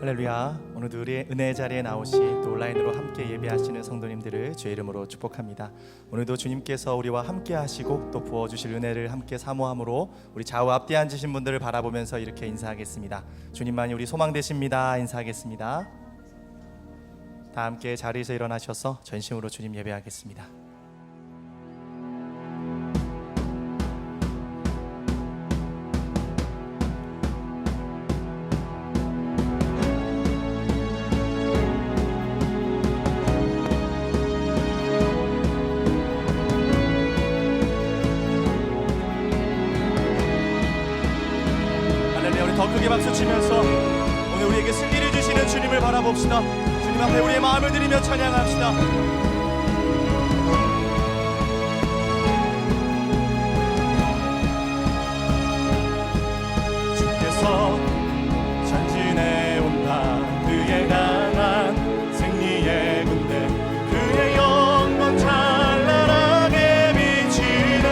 할렐루야. 오늘도 우리의 은혜의 자리에 나오신 또 온라인으로 함께 예배하시는 성도님들을 주의 이름으로 축복합니다. 오늘도 주님께서 우리와 함께 하시고 또 부어주실 은혜를 함께 사모함으로 우리 좌우 앞뒤에 앉으신 분들을 바라보면서 이렇게 인사하겠습니다. 주님만이 우리 소망 되십니다. 인사하겠습니다. 다 함께 자리에서 일어나셔서 전심으로 주님 예배하겠습니다. 더 크게 박수 치면서 오늘 우리에게 승리를 주시는 주님을 바라봅시다. 주님 앞에 우리의 마음을 드리며 찬양합시다. 주께서 전진해 온다. 그의 강한 승리의 군대, 그의 영광 찬란하게 비치네.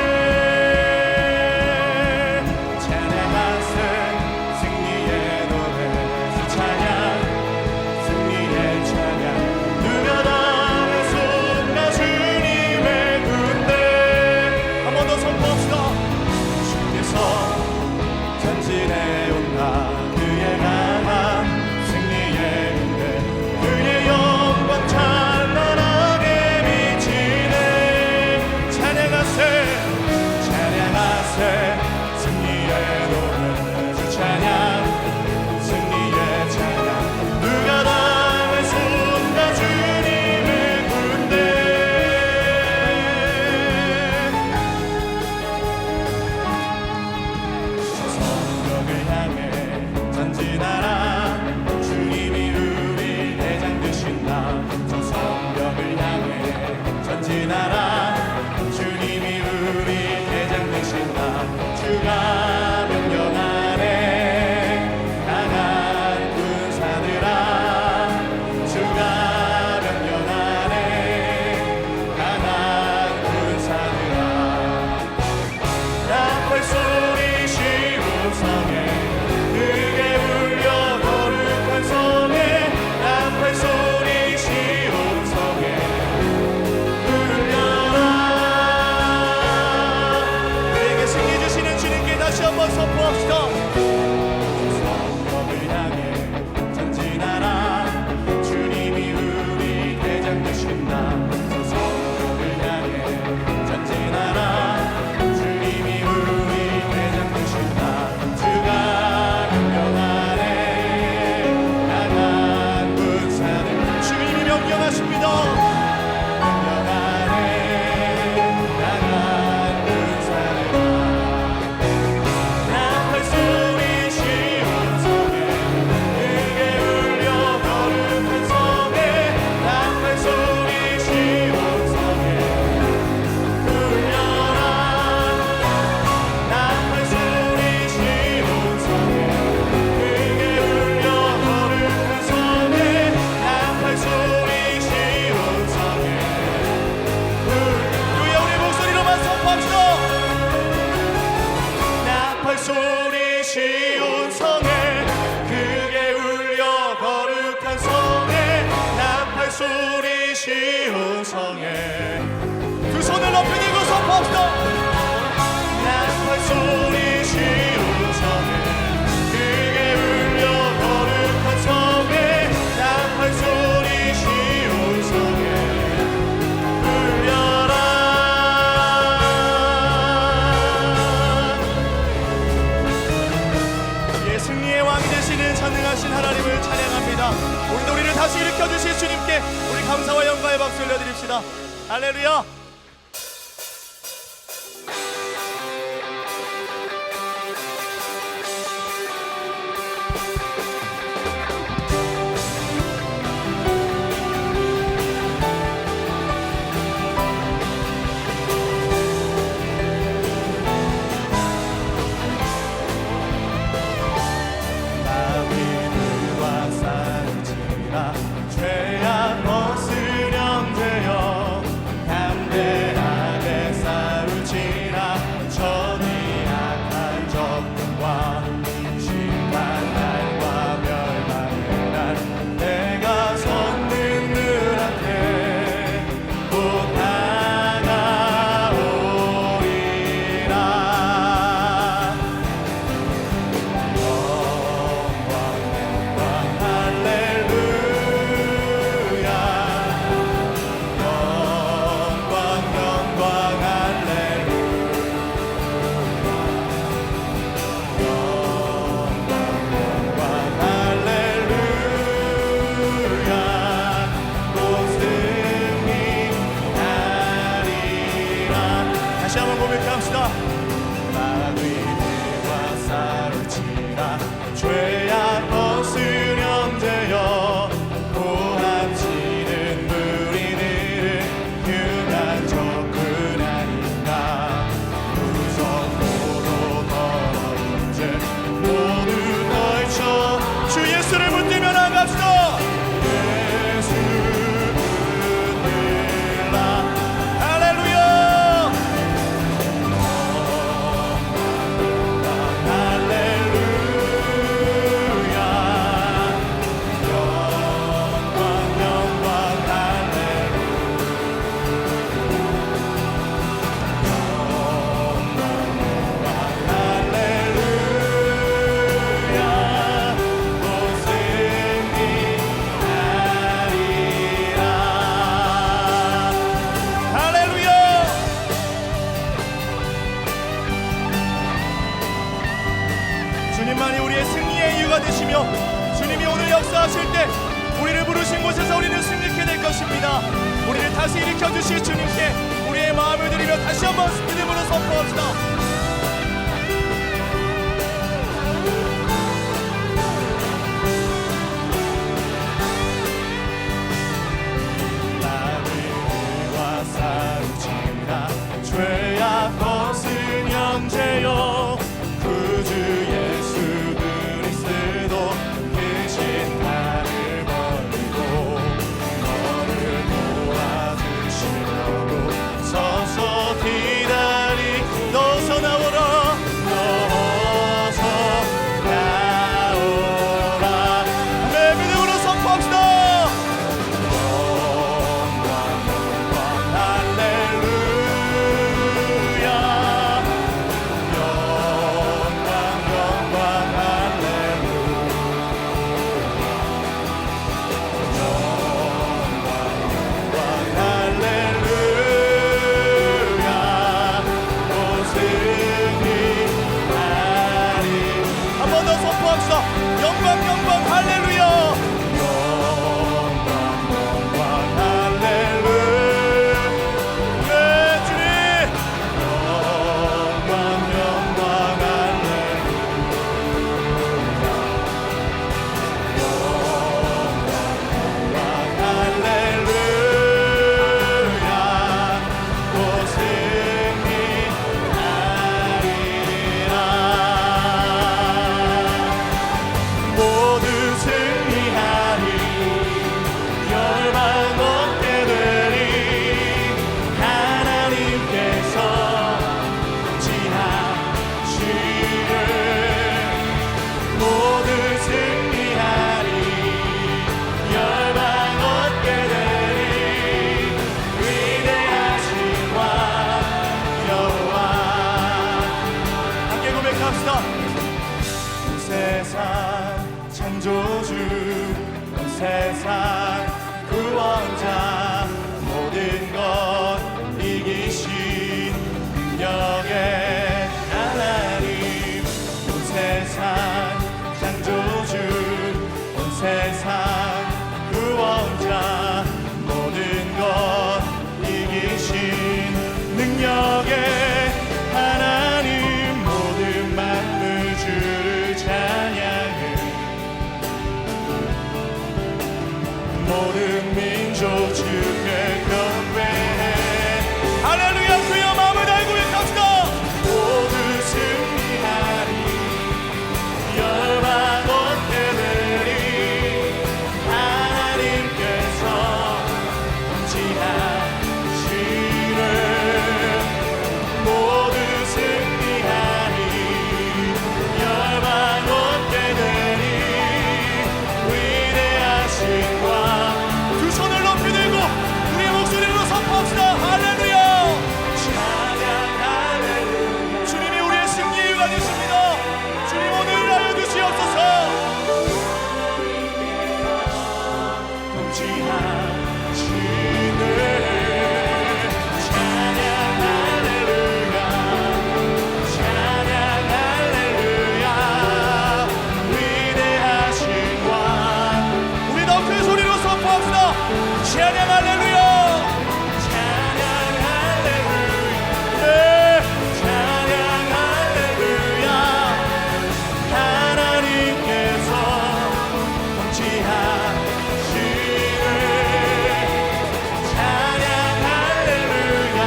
찬양하세 승리의 노래, 주 찬양 승리의 찬양. 누가 당할 순간 주님의 군대. 한 번 더 선포합시다. 주께서 전진해 온다. 그의 강한 승리의 군대, 그의 영광 찬란하게 비치네. 찬양하세 찬양하세 승리의 노래, 주 찬양 승리의 찬양. 누가 당할 순간 주님의 군대. 성벽을 향해 전진하라. 주님이 우리 대장 되신다. 저 성벽을 향해 전진하라. 주님이 우리 대장 되신다. 주가 명령하네. 강한 군사들아, 주가 명령하네. 강한 군사들아. 나팔 소리 쉬운 성에, 크게 울려 거룩한 성에. 나팔 소리 쉬운 성에 울려라. 우리에게 승리 주시는 주님께 다시 한번 선포합시다. 성벽을 향해 전진하라. 주님이 우리 대장 되신다. 저 성벽을 향해 전진하라. 주님이 우리 대장 되신다. 주가 명령하네. 강한 군사들, 주님이 명령하십니다. 명령하네. 강한 군사들. 나팔 소리 쉬운 성에, 크게 울려 거룩한 성에. 나팔 소리 쉬운 성에 울려라. 나팔 소리 쉬운 성에, 크게 울려 거룩한 성에. 나팔 소리 쉬운 성에 울려. 우리 목소리로만 선포합시다. 나팔 소리 쉬운 성에, 크게 울려 거룩한 성에. 나팔 소리 쉬운 성에. 두 손을 높이 들고 선포합시다. 나팔 소리 쉬운 성에, 크게 울려 거룩한 성에. 나팔 소리 쉬운 성에 울려라. 예, 승리의 왕이 되시는 전능하신 하나님을 찬양합니다. 오늘도 우리를 다시 일으켜주실 주님께 우리 감사와 영광의 박수 올려드립시다. 할렐루야. 나비들과 산지라 죄악 벗으렴 되어 담대 주님만이 우리의 승리의 이유가 되시며 주님이 오늘 역사하실 때 우리를 부르신 곳에서 우리는 승리케 될 것입니다. 우리를 다시 일으켜 주실 주님께 우리의 마음을 드리며 다시 한번 믿음으로 선포합시다. 죄악 벗은 형제여 구주 예수 그리스도 크신 나를 버리고 너를 도와주시려고 서서 기다리 너서 나오라 너서 나오라. 네, 믿음으로 선포합시다. 창조주 온 세상 구원자 모든 것 이기신 능력의 하나님 온 세상 창조주 온 세상 구원자 모든 것 이기신 능력의 하나님 모든 만물 주를 찬양해 모든 민족 주께 경배해. 할렐루야. 주여 마음을 다하고 외칩시다. 모두 승리하리 열방 얻게되리 하나님께서 지하시를 모두 승리하리 열방 얻게되리 위대하신 두 손을 높이 들고 우리의 목소리로 선포합시다. 할렐루야. 찬양 할렐루야. 주님이 우리의 승리의 이유가 되십니다. 주님 오늘 하여 주시옵소서. 동지하시네 찬양 할렐루야 찬양 할렐루야 위대하신 왕. 우리 더 큰 소리로 선포합시다. 찬양 할렐루야 찬양 할렐루야 네 찬양 할렐루야 하나님께서 통치하시네 찬양 할렐루야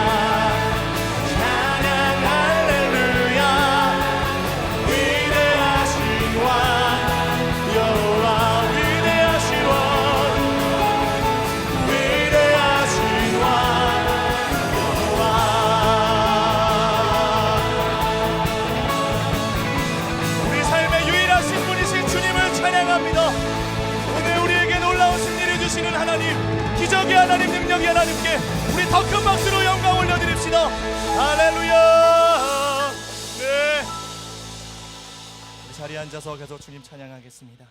찬양 할렐루야 위대하신 왕 여호와 위대하신 왕 위대하신 왕 여호와. 우리 삶의 유일하신 분이신 주님을 찬양합니다. 오늘 우리에게 놀라운 승리를 주시는 하나님 기적의 하나님 능력의 하나님께 우리 더 큰 박수로 영광 올려드립시다. 할렐루야. 네, 우리 자리에 앉아서 계속 주님 찬양하겠습니다.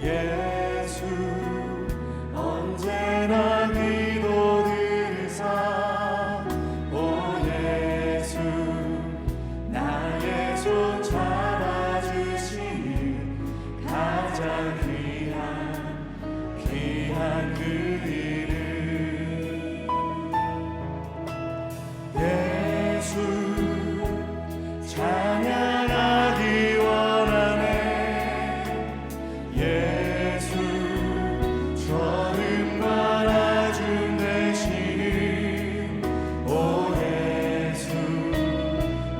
예수 언제나 기도 들으사 오 예수 나의 손 잡아주시는 가장 귀한 그 이름 예수 찬양하기 원하네 예수 저는 말아준 대신 오 예수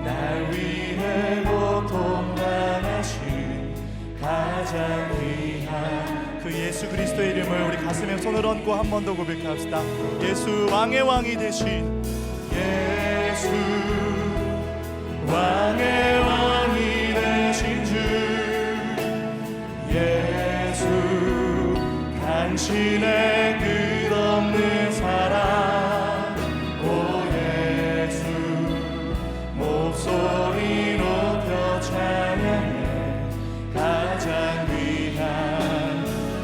날 위해 고통당하신 가장 귀한 그 예수 그리스도의 이름을 우리 가슴에 손을 얹고 한 번 더 고백합시다. 예수 왕의 왕이 되신 예수 왕의 왕이 되신 주 예수 당신의 끝없는 사랑 오 예수 목소리 높여 찬양해 가장 귀한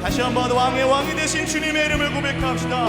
다시 한번 왕의 왕이 되신 주님의 이름을 고백합시다.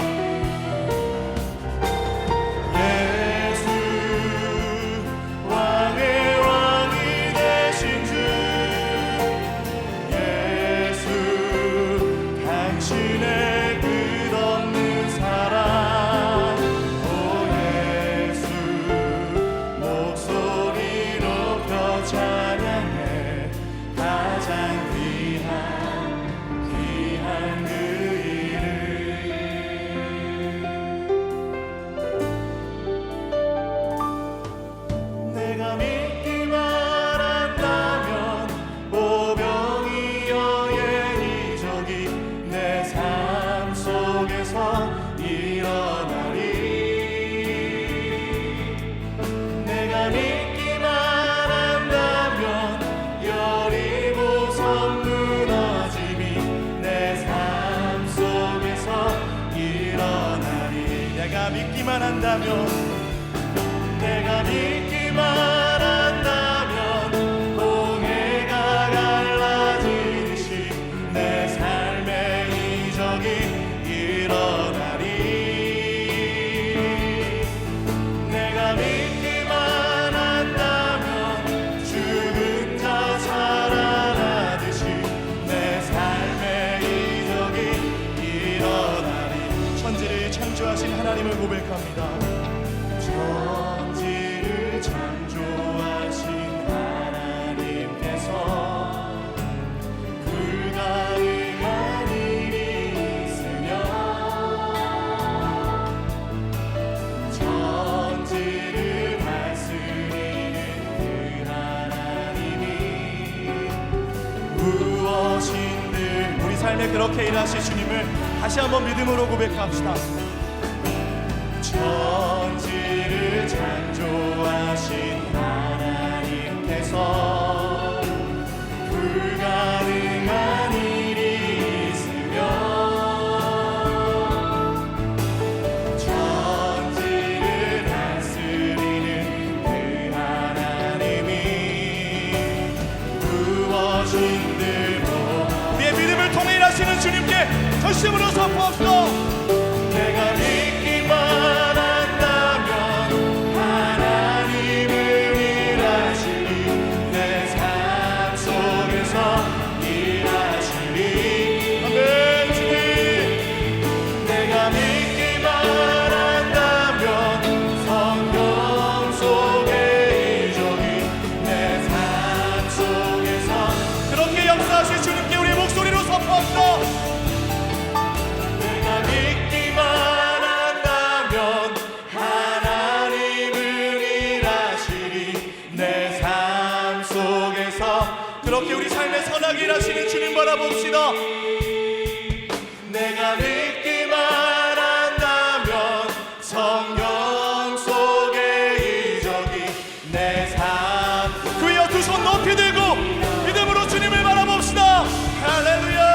믿기만 한다면 내가 믿기만 한다면 홍해가 갈라지듯이 내 삶의 이적이 일어나리 내가 믿기만 한다면 죽은 자 살아나듯이 내 삶의 이적이 일어나리 천지를 창조하신 하나님을 고백합니다. 천지를 창조하신 하나님께서 불가능한 일이 있으며 천지를 다스리는 그 하나님이 무엇인들 우리 삶에 그렇게 일하실 주님을 다시 한번 믿음으로 고백합시다. 천지를 창조하신 하나님께서 불가능한 일이 있으며 천지를 다스리는 그 하나님이 무엇인들 우리의 믿음을 통해 일하시는 주님께 전심으로 선포합시다. 내가 믿기만 그렇게 우리 삶의 선하게 일하시는 주님 바라봅시다. 내가 믿기만 한다면 성경 속의 이적이 내 삶 그의 두 손 높이 들고 믿음으로 주님을 바라봅시다. 할렐루야.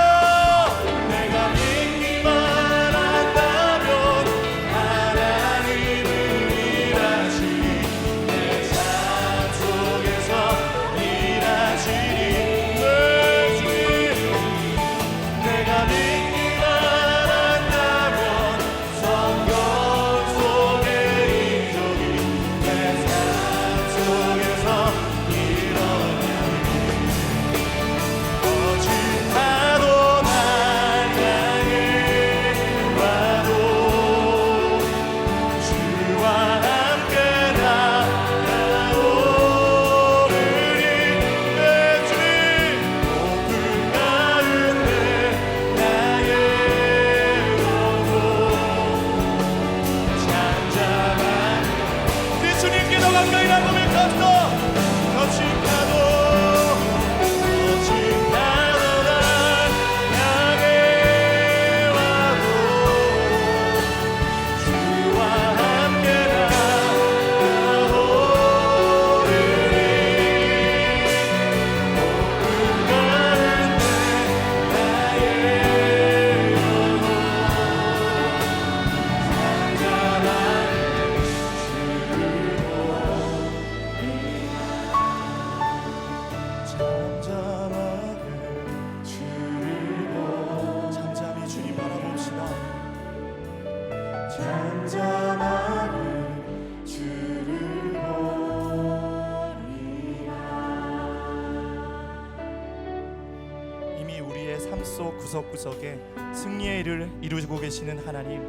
구석구석에 승리의 일을 이루고 계시는 하나님,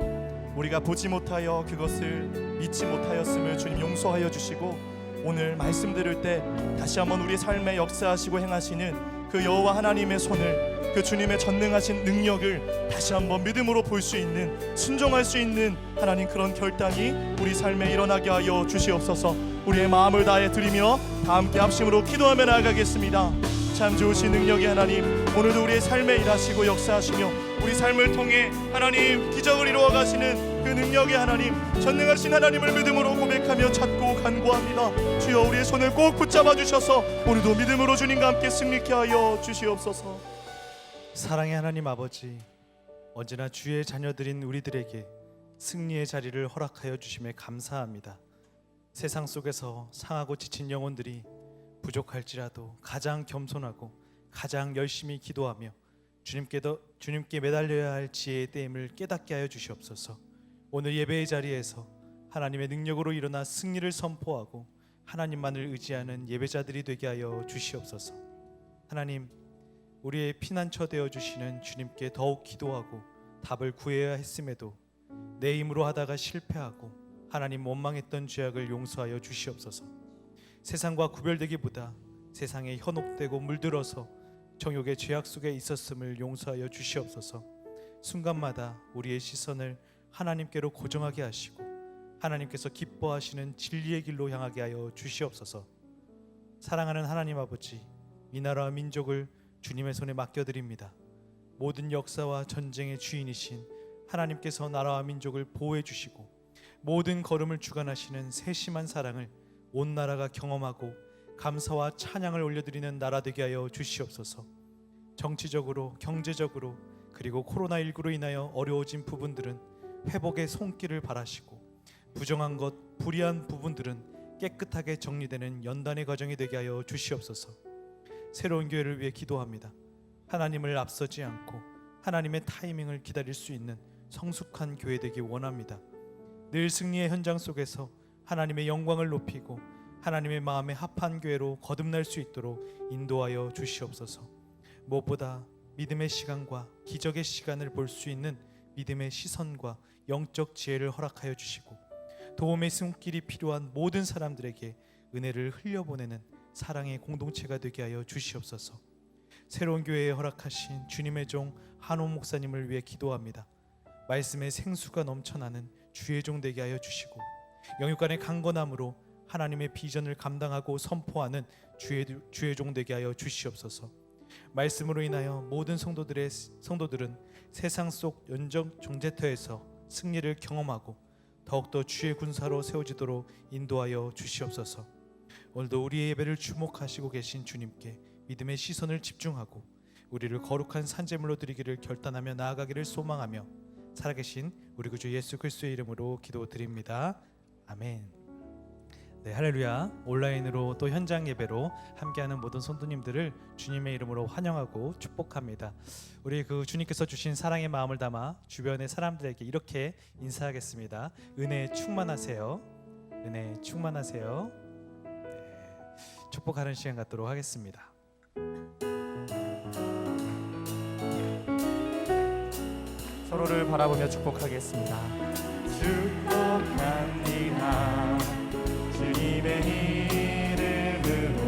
우리가 보지 못하여 그것을 믿지 못하였음을 주님 용서하여 주시고, 오늘 말씀 들을 때 다시 한번 우리 삶에 역사하시고 행하시는 그 여호와 하나님의 손을, 그 주님의 전능하신 능력을 다시 한번 믿음으로 볼 수 있는, 순종할 수 있는 하나님 그런 결단이 우리 삶에 일어나게 하여 주시옵소서. 우리의 마음을 다해 드리며 다 함께 합심으로 기도하며 나아가겠습니다. 참 좋으신 능력의 하나님, 오늘도 우리의 삶에 일하시고 역사하시며 우리 삶을 통해 하나님 기적을 이루어 가시는 그 능력의 하나님, 전능하신 하나님을 믿음으로 고백하며 찾고 간구합니다. 주여, 우리의 손을 꼭 붙잡아 주셔서 오늘도 믿음으로 주님과 함께 승리케 하여 주시옵소서. 사랑의 하나님 아버지, 언제나 주의 자녀들인 우리들에게 승리의 자리를 허락하여 주심에 감사합니다. 세상 속에서 상하고 지친 영혼들이 부족할지라도 가장 겸손하고 가장 열심히 기도하며 주님께 매달려야 할 지혜의 떼임을 깨닫게 하여 주시옵소서. 오늘 예배의 자리에서 하나님의 능력으로 일어나 승리를 선포하고 하나님만을 의지하는 예배자들이 되게 하여 주시옵소서. 하나님, 우리의 피난처 되어 주시는 주님께 더욱 기도하고 답을 구해야 했음에도 내 힘으로 하다가 실패하고 하나님 원망했던 죄악을 용서하여 주시옵소서. 세상과 구별되기보다 세상에 현혹되고 물들어서 정욕의 죄악 속에 있었음을 용서하여 주시옵소서. 순간마다 우리의 시선을 하나님께로 고정하게 하시고 하나님께서 기뻐하시는 진리의 길로 향하게 하여 주시옵소서. 사랑하는 하나님 아버지, 이 나라와 민족을 주님의 손에 맡겨드립니다. 모든 역사와 전쟁의 주인이신 하나님께서 나라와 민족을 보호해 주시고 모든 걸음을 주관하시는 세심한 사랑을 온 나라가 경험하고 감사와 찬양을 올려드리는 나라 되게 하여 주시옵소서. 정치적으로, 경제적으로, 그리고 코로나19로 인하여 어려워진 부분들은 회복의 손길을 바라시고 부정한 것, 불의한 부분들은 깨끗하게 정리되는 연단의 과정이 되게 하여 주시옵소서. 새로운 교회를 위해 기도합니다. 하나님을 앞서지 않고 하나님의 타이밍을 기다릴 수 있는 성숙한 교회 되기 원합니다. 늘 승리의 현장 속에서 하나님의 영광을 높이고 하나님의 마음에 합한 교회로 거듭날 수 있도록 인도하여 주시옵소서. 무엇보다 믿음의 시간과 기적의 시간을 볼 수 있는 믿음의 시선과 영적 지혜를 허락하여 주시고 도움의 손길이 필요한 모든 사람들에게 은혜를 흘려보내는 사랑의 공동체가 되게 하여 주시옵소서. 새로운 교회에 허락하신 주님의 종 한호 목사님을 위해 기도합니다. 말씀의 생수가 넘쳐나는 주의 종 되게 하여 주시고 영육간의 강건함으로 하나님의 비전을 감당하고 선포하는 주의 종 되게 하여 주시옵소서. 말씀으로 인하여 모든 성도들은 세상 속 연정 종제터에서 승리를 경험하고 더욱더 주의 군사로 세워지도록 인도하여 주시옵소서. 오늘도 우리의 예배를 주목하시고 계신 주님께 믿음의 시선을 집중하고 우리를 거룩한 산제물로 드리기를 결단하며 나아가기를 소망하며 살아계신 우리 구주 예수 그리스도의 이름으로 기도드립니다. 아멘. 네, 할렐루야. 온라인으로 또 현장 예배로 함께하는 모든 성도님들을 주님의 이름으로 환영하고 축복합니다. 우리 그 주님께서 주신 사랑의 마음을 담아 주변의 사람들에게 이렇게 인사하겠습니다. 은혜에 충만하세요. 은혜에 충만하세요. 네, 축복하는 시간 갖도록 하겠습니다. 서로를 바라보며 축복하겠습니다. 축복합니다. 주님의 이름으로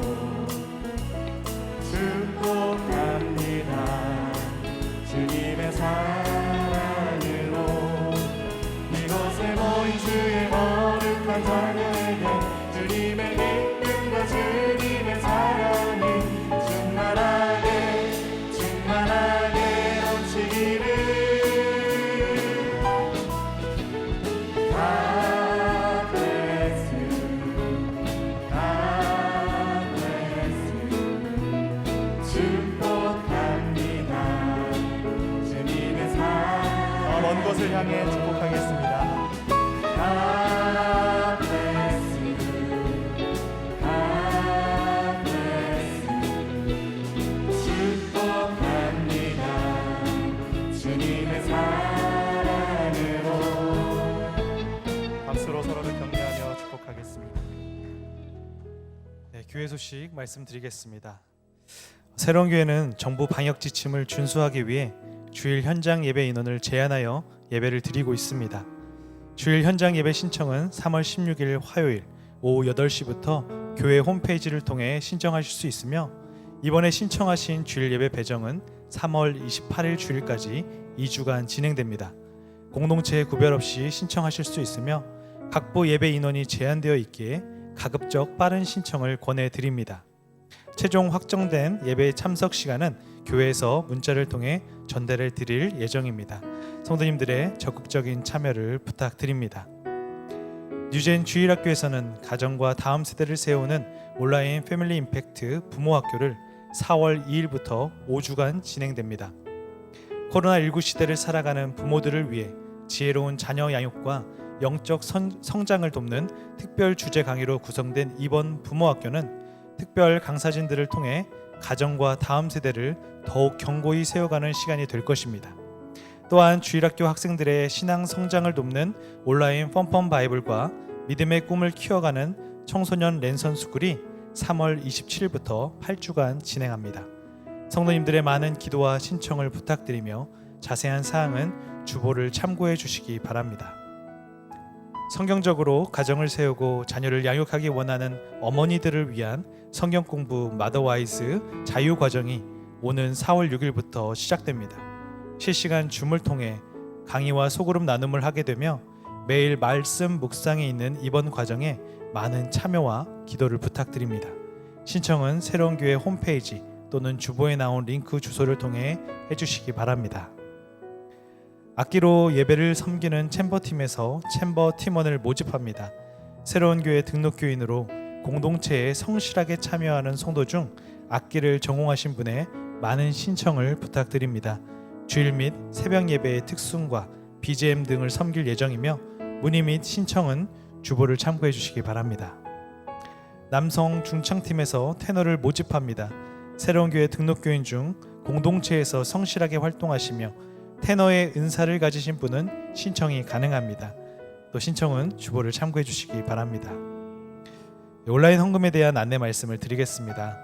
축복합니다. 주님의 사랑으로 이곳에 모인 주의 거룩한 자녀에게 주님의 기쁨과 주님의 사랑이 충만하게 충만하게 넘치기를 먼 곳을 향해 축복하겠습니다. God bless you. God bless you. 축복합니다. 주님의 사랑으로. 박수로 서로를 격려하며 축복하겠습니다. 네, 교회 소식 말씀드리겠습니다. 새로운 교회는 정부 방역 지침을 준수하기 위해 주일 현장 예배 인원을 제한하여 예배를 드리고 있습니다. 주일 현장 예배 신청은 3월 16일 화요일 오후 8시부터 교회 홈페이지를 통해 신청하실 수 있으며, 이번에 신청하신 주일 예배 배정은 3월 28일 주일까지 2주간 진행됩니다. 공동체 구별 없이 신청하실 수 있으며 각부 예배 인원이 제한되어 있기에 가급적 빠른 신청을 권해드립니다. 최종 확정된 예배 참석 시간은 교회에서 문자를 통해 전달을 드릴 예정입니다. 성도님들의 적극적인 참여를 부탁드립니다. 뉴젠 주일학교에서는 가정과 다음 세대를 세우는 온라인 패밀리 임팩트 부모학교를 4월 2일부터 5주간 진행됩니다. 코로나19 시대를 살아가는 부모들을 위해 지혜로운 자녀 양육과 영적 성장을 돕는 특별 주제 강의로 구성된 이번 부모학교는 특별 강사진들을 통해 가정과 다음 세대를 더욱 견고히 세워가는 시간이 될 것입니다. 또한 주일학교 학생들의 신앙 성장을 돕는 온라인 펌펌 바이블과 믿음의 꿈을 키워가는 청소년 랜선 스쿨이 3월 27일부터 8주간 진행합니다. 성도님들의 많은 기도와 신청을 부탁드리며 자세한 사항은 주보를 참고해 주시기 바랍니다. 성경적으로 가정을 세우고 자녀를 양육하기 원하는 어머니들을 위한 성경 공부 마더와이즈 자유 과정이 오는 4월 6일부터 시작됩니다. 실시간 줌을 통해 강의와 소그룹 나눔을 하게 되며 매일 말씀 묵상에 있는 이번 과정에 많은 참여와 기도를 부탁드립니다. 신청은 새로운 교회 홈페이지 또는 주보에 나온 링크 주소를 통해 해주시기 바랍니다. 악기로 예배를 섬기는 챔버팀에서 챔버 팀원을 모집합니다. 새로운 교회 등록교인으로 공동체에 성실하게 참여하는 성도 중 악기를 전공하신 분의 많은 신청을 부탁드립니다. 주일 및 새벽 예배의 특순과 BGM 등을 섬길 예정이며 문의 및 신청은 주보를 참고해 주시기 바랍니다. 남성 중창팀에서 테너를 모집합니다. 새로운 교회 등록교인 중 공동체에서 성실하게 활동하시며 테너의 은사를 가지신 분은 신청이 가능합니다. 또 신청은 주보를 참고해 주시기 바랍니다. 온라인 헌금에 대한 안내 말씀을 드리겠습니다.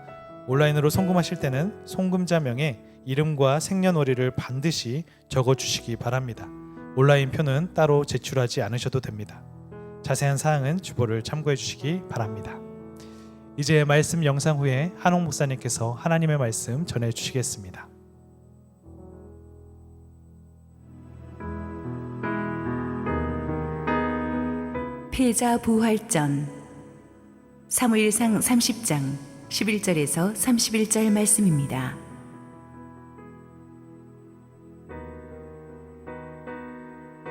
온라인으로 송금하실 때는 송금자명에 이름과 생년월일을 반드시 적어 주시기 바랍니다. 온라인 표는 따로 제출하지 않으셔도 됩니다. 자세한 사항은 주보를 참고해 주시기 바랍니다. 이제 말씀 영상 후에 한옥 목사님께서 하나님의 말씀 전해 주시겠습니다. 패자 부활전 사무엘상 30장 11절에서 31절 말씀입니다.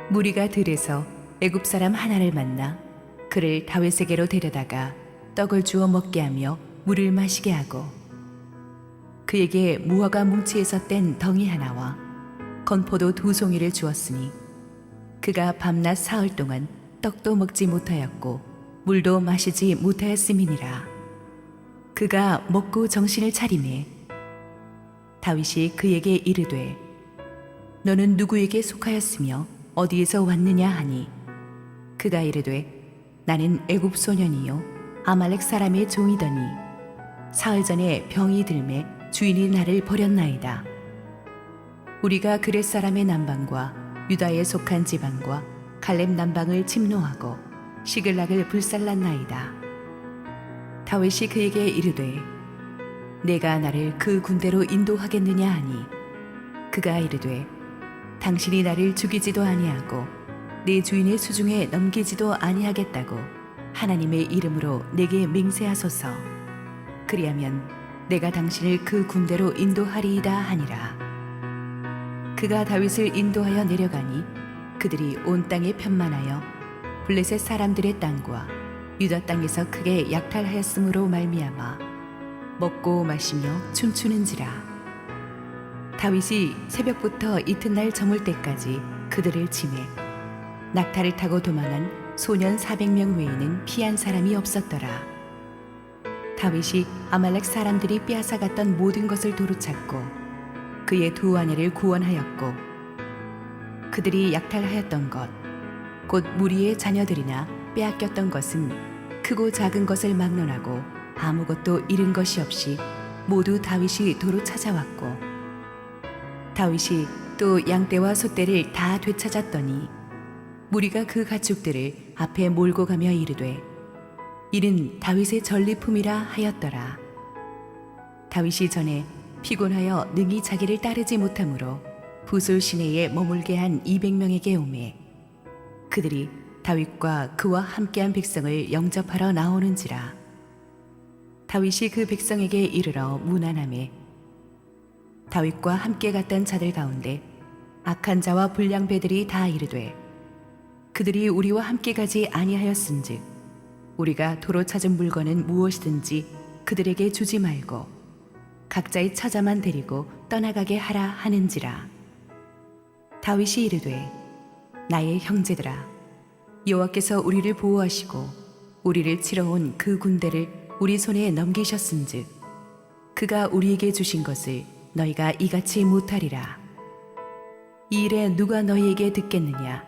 무리가 들에서 애굽 사람 하나를 만나 그를 다윗에게로 데려다가 떡을 주어 먹게 하며 물을 마시게 하고 그에게 무화과 뭉치에서 뗀 덩이 하나와 건포도 2송이를 주었으니 그가 밤낮 사흘 동안 떡도 먹지 못하였고 물도 마시지 못하였음이니라. 그가 먹고 정신을 차리매 다윗이 그에게 이르되 너는 누구에게 속하였으며 어디에서 왔느냐 하니 그가 이르되 나는 애굽 소년이요 아말렉 사람의 종이더니 사흘 전에 병이 들매 주인이 나를 버렸나이다. 우리가 그렛 사람의 남방과 유다에 속한 지방과 갈렙 남방을 침노하고 시글락을 불살랐나이다. 다윗이 그에게 이르되 내가 나를 그 군대로 인도하겠느냐 하니 그가 이르되 당신이 나를 죽이지도 아니하고 내 주인의 수중에 넘기지도 아니하겠다고 하나님의 이름으로 내게 맹세하소서. 그리하면 내가 당신을 그 군대로 인도하리이다 하니라. 그가 다윗을 인도하여 내려가니 그들이 온 땅에 편만하여 블레셋 사람들의 땅과 유다 땅에서 크게 약탈하였으므로 말미암아 먹고 마시며 춤추는지라. 다윗이 새벽부터 이튿날 저물 때까지 그들을 치매 낙타를 타고 도망한 소년 400명 외에는 피한 사람이 없었더라. 다윗이 아말렉 사람들이 빼앗아갔던 모든 것을 도로찾고 그의 두 아내를 구원하였고 그들이 약탈하였던 것, 곧 무리의 자녀들이나 빼앗겼던 것은 크고 작은 것을 막론하고 아무것도 잃은 것이 없이 모두 다윗이 도로 찾아왔고 다윗이 또 또 양떼와 소떼를 다 되찾았더니 무리가 그 가축들을 앞에 몰고 가며 이르되 이는 다윗의 전리품이라 하였더라. 다윗이 전에 피곤하여 능히 자기를 따르지 못하므로 부솔 시내에 머물게 한 200명에게 오매 그들이 다윗과 그와 함께한 백성을 영접하러 나오는지라. 다윗이 그 백성에게 이르러 문안하매 다윗과 함께 갔던 자들 가운데 악한 자와 불량배들이 다 이르되 그들이 우리와 함께 가지 아니하였은즉 우리가 도로 찾은 물건은 무엇이든지 그들에게 주지 말고 각자의 처자만 데리고 떠나가게 하라 하는지라. 다윗이 이르되 나의 형제들아 여호와께서 우리를 보호하시고 우리를 치러 온 그 군대를 우리 손에 넘기셨은즉 그가 우리에게 주신 것을 너희가 이같이 못하리라. 이 일에 누가 너희에게 듣겠느냐?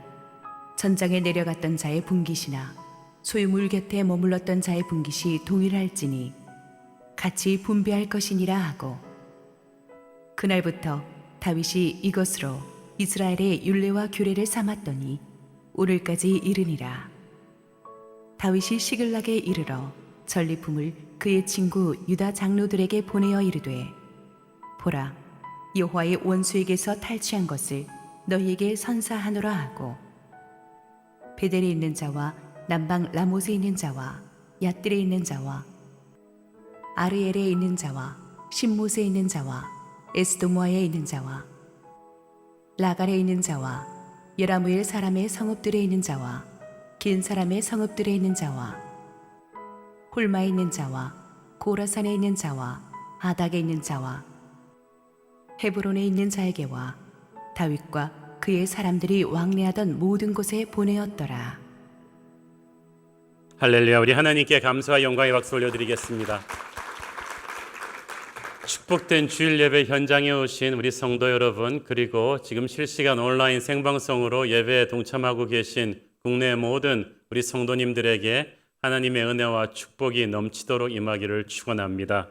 전장에 내려갔던 자의 분깃이나 소유물 곁에 머물렀던 자의 분깃이 동일할지니 같이 분배할 것이니라 하고 그날부터 다윗이 이것으로 이스라엘의 율례와 규례를 삼았더니 오늘까지 이르니라. 다윗이 시글락에 이르러 전리품을 그의 친구 유다 장로들에게 보내어 이르되 보라 여호와의 원수에게서 탈취한 것을 너희에게 선사하노라 하고 베델에 있는 자와 남방 라못에 있는 자와 얏들에 있는 자와 아르엘에 있는 자와 신못에 있는 자와 에스도모아에 있는 자와 라갈에 있는 자와 여라무엘 사람의 성읍들에 있는 자와 긴 사람의 성읍들에 있는 자와 홀마에 있는 자와 고라산에 있는 자와 아닥에 있는 자와 헤브론에 있는 자에게와 다윗과 그의 사람들이 왕래하던 모든 곳에 보내었더라. 할렐루야. 우리 하나님께 감사와 영광의 박수 올려드리겠습니다. 축복된 주일 예배 현장에 오신 우리 성도 여러분, 그리고 지금 실시간 온라인 생방송으로 예배에 동참하고 계신 국내 모든 우리 성도님들에게 하나님의 은혜와 축복이 넘치도록 임하기를 축원합니다.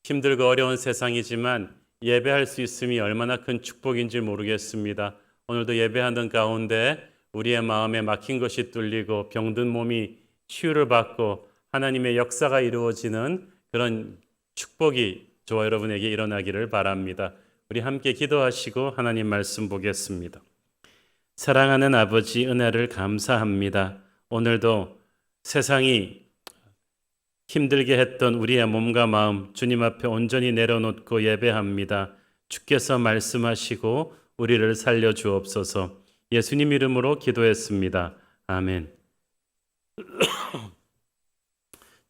힘들고 어려운 세상이지만 예배할 수 있음이 얼마나 큰 축복인지 모르겠습니다. 오늘도 예배하는 가운데 우리의 마음에 막힌 것이 뚫리고 병든 몸이 치유를 받고 하나님의 역사가 이루어지는 그런 축복이 저와 여러분에게 일어나기를 바랍니다. 우리 함께 기도하시고 하나님 말씀 보겠습니다. 사랑하는 아버지, 은혜를 감사합니다. 오늘도 세상이 힘들게 했던 우리의 몸과 마음 주님 앞에 온전히 내려놓고 예배합니다. 주께서 말씀하시고 우리를 살려주옵소서. 예수님 이름으로 기도했습니다. 아멘.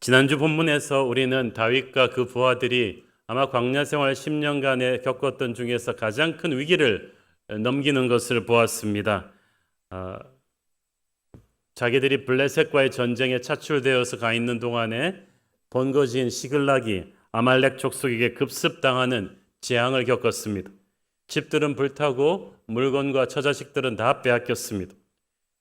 지난주 본문에서 우리는 다윗과 그 부하들이 아마 광야 생활 10년간에 겪었던 중에서 가장 큰 위기를 넘기는 것을 보았습니다. 자기들이 블레셋과의 전쟁에 차출되어서 가 있는 동안에 번거지인 시글락이 아말렉 족속에게 급습당하는 재앙을 겪었습니다. 집들은 불타고 물건과 처자식들은 다 빼앗겼습니다.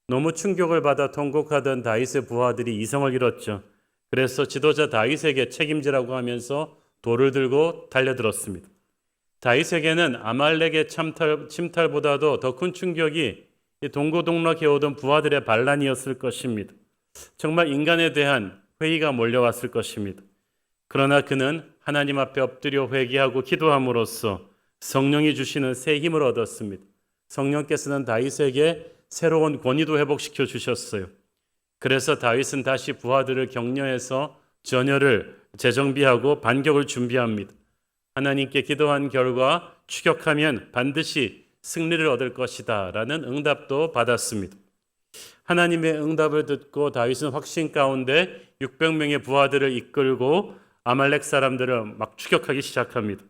너무 충격을 받아 통곡하던 다윗의 부하들이 이성을 잃었죠. 그래서 지도자 다윗에게 책임지라고 하면서 돌을 들고 달려들었습니다. 다윗에게는 아말렉의 침탈보다도 더 큰 충격이 동고동락해 오던 부하들의 반란이었을 것입니다. 정말 인간에 대한 회의가 몰려왔을 것입니다. 그러나 그는 하나님 앞에 엎드려 회개하고 기도함으로써 성령이 주시는 새 힘을 얻었습니다. 성령께서는 다윗에게 새로운 권위도 회복시켜 주셨어요. 그래서 다윗은 다시 부하들을 격려해서 전열을 재정비하고 반격을 준비합니다. 하나님께 기도한 결과 추격하면 반드시 승리를 얻을 것이다 라는 응답도 받았습니다. 하나님의 응답을 듣고 다윗은 확신 가운데 600명의 부하들을 이끌고 아말렉 사람들을 막 추격하기 시작합니다.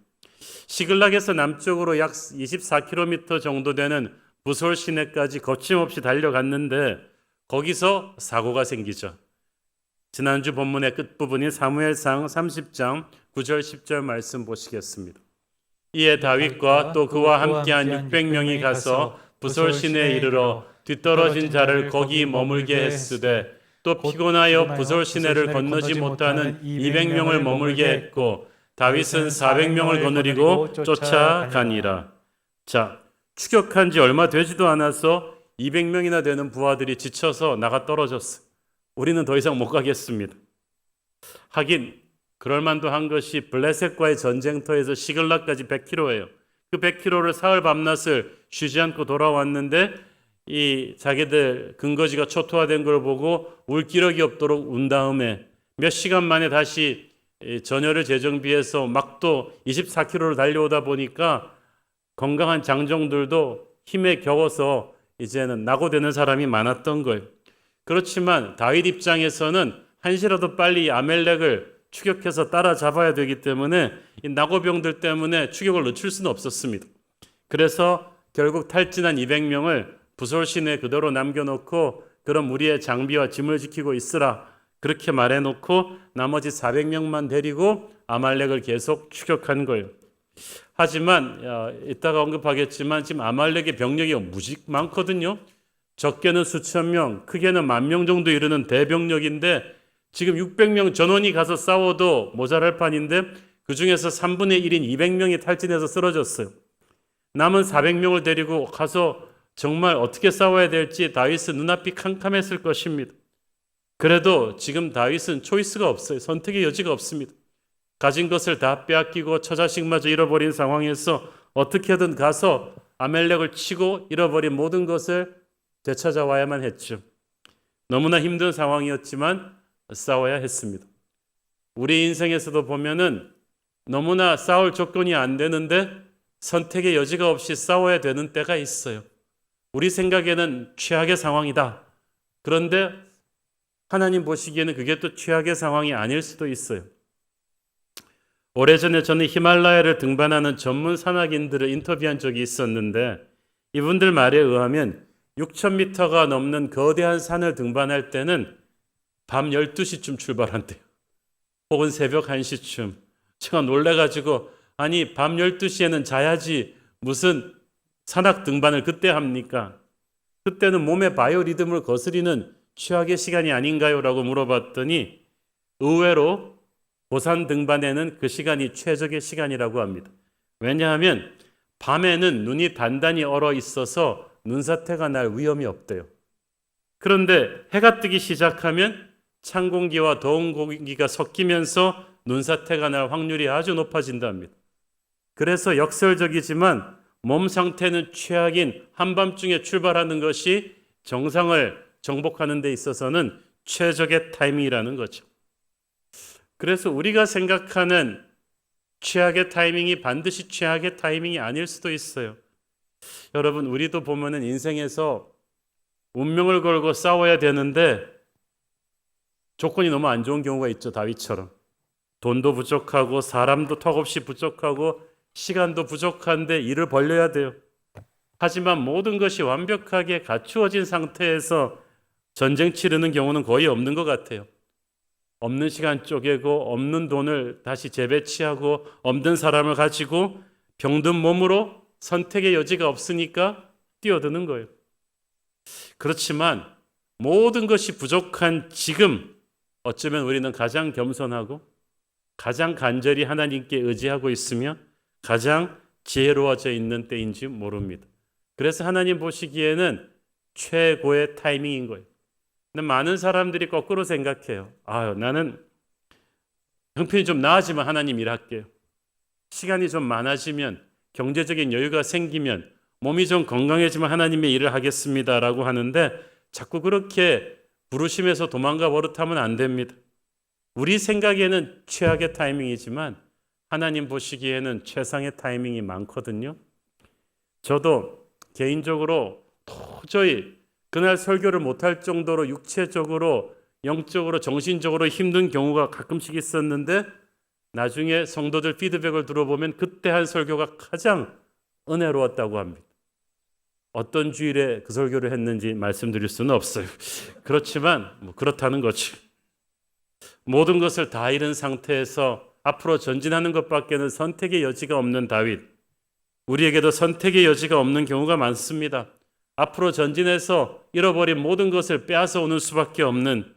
시글락에서 남쪽으로 약 24km 정도 되는 부솔 시내까지 거침없이 달려갔는데 거기서 사고가 생기죠. 지난주 본문의 끝부분인 사무엘상 30장 9절 10절 말씀 보시겠습니다. 이에 다윗과 또 그와 함께한 600명이 가서 부솔 시내에 이르러 뒤떨어진 자를 거기 머물게 했으되 또 피곤하여 부솔 시내를 건너지 못하는 200명을 머물게 했고 다윗은 400명을 거느리고 쫓아가니라. 자, 추격한 지 얼마 되지도 않아서 200명이나 되는 부하들이 지쳐서 나가 떨어졌어. 우리는 더 이상 못 가겠습니다. 하긴 그럴 만도 한 것이 블레셋과의 전쟁터에서 시글락까지 100km예요. 그 100km를 사흘 밤낮을 쉬지 않고 돌아왔는데 이 자기들 근거지가 초토화된 걸 보고 울 기력이 없도록 운 다음에 몇 시간 만에 다시 전열을 재정비해서 막도 24km를 달려오다 보니까 건강한 장정들도 힘에 겨워서 이제는 낙오되는 사람이 많았던 거예요. 그렇지만 다윗 입장에서는 한시라도 빨리 아멜렉을 추격해서 따라잡아야 되기 때문에 이 낙오병들 때문에 추격을 늦출 수는 없었습니다. 그래서 결국 탈진한 200명을 부솔 시내에 그대로 남겨놓고 그럼 우리의 장비와 짐을 지키고 있으라 그렇게 말해놓고 나머지 400명만 데리고 아말렉을 계속 추격한 거예요. 하지만 이따가 언급하겠지만 지금 아말렉의 병력이 무지 많거든요. 적게는 수천 명, 크게는 10,000명 정도 이르는 대병력인데 지금 600명 전원이 가서 싸워도 모자랄 판인데 그중에서 3분의 1인 200명이 탈진해서 쓰러졌어요. 남은 400명을 데리고 가서 정말 어떻게 싸워야 될지 다윗은 눈앞이 캄캄했을 것입니다. 그래도 지금 다윗은 초이스가 없어요. 선택의 여지가 없습니다. 가진 것을 다 빼앗기고 처자식마저 잃어버린 상황에서 어떻게든 가서 아멜렉을 치고 잃어버린 모든 것을 되찾아와야만 했죠. 너무나 힘든 상황이었지만 싸워야 했습니다. 우리 인생에서도 보면은 너무나 싸울 조건이 안 되는데 선택의 여지가 없이 싸워야 되는 때가 있어요. 우리 생각에는 최악의 상황이다. 그런데 하나님 보시기에는 그게 또 최악의 상황이 아닐 수도 있어요. 오래전에 저는 히말라야를 등반하는 전문 산악인들을 인터뷰한 적이 있었는데 이분들 말에 의하면 6,000m가 넘는 거대한 산을 등반할 때는 밤 12시쯤 출발한대요. 혹은 새벽 1시쯤. 제가 놀래가지고 아니 밤 12시에는 자야지 무슨 산악 등반을 그때 합니까? 그때는 몸의 바이오 리듬을 거스리는 최악의 시간이 아닌가요? 라고 물어봤더니 의외로 고산 등반에는 그 시간이 최적의 시간이라고 합니다. 왜냐하면 밤에는 눈이 단단히 얼어 있어서 눈사태가 날 위험이 없대요. 그런데 해가 뜨기 시작하면 찬 공기와 더운 공기가 섞이면서 눈사태가 날 확률이 아주 높아진답니다. 그래서 역설적이지만 몸 상태는 최악인 한밤중에 출발하는 것이 정상을 정복하는 데 있어서는 최적의 타이밍이라는 거죠. 그래서 우리가 생각하는 최악의 타이밍이 반드시 최악의 타이밍이 아닐 수도 있어요. 여러분, 우리도 보면은 인생에서 운명을 걸고 싸워야 되는데 조건이 너무 안 좋은 경우가 있죠. 다윗처럼. 돈도 부족하고 사람도 턱없이 부족하고 시간도 부족한데 일을 벌려야 돼요. 하지만 모든 것이 완벽하게 갖추어진 상태에서 전쟁 치르는 경우는 거의 없는 것 같아요. 없는 시간 쪼개고 없는 돈을 다시 재배치하고 없는 사람을 가지고 병든 몸으로 선택의 여지가 없으니까 뛰어드는 거예요. 그렇지만 모든 것이 부족한 지금 어쩌면 우리는 가장 겸손하고 가장 간절히 하나님께 의지하고 있으며 가장 지혜로워져 있는 때인지 모릅니다. 그래서 하나님 보시기에는 최고의 타이밍인 거예요. 근데 많은 사람들이 거꾸로 생각해요. 나는 형편이 좀 나아지면 하나님 일할게요. 시간이 좀 많아지면 경제적인 여유가 생기면 몸이 좀 건강해지면 하나님의 일을 하겠습니다라고 하는데 자꾸 그렇게 부르심에서 도망가 버릇하면 안 됩니다. 우리 생각에는 최악의 타이밍이지만 하나님 보시기에는 최상의 타이밍이 많거든요. 저도 개인적으로 도저히 그날 설교를 못할 정도로 육체적으로, 영적으로, 정신적으로 힘든 경우가 가끔씩 있었는데 나중에 성도들 피드백을 들어보면 그때 한 설교가 가장 은혜로웠다고 합니다. 어떤 주일에 그 설교를 했는지 말씀드릴 수는 없어요. 그렇지만 그렇다는 거죠. 모든 것을 다 잃은 상태에서 앞으로 전진하는 것밖에는 선택의 여지가 없는 다윗. 우리에게도 선택의 여지가 없는 경우가 많습니다. 앞으로 전진해서 잃어버린 모든 것을 빼앗아 오는 수밖에 없는,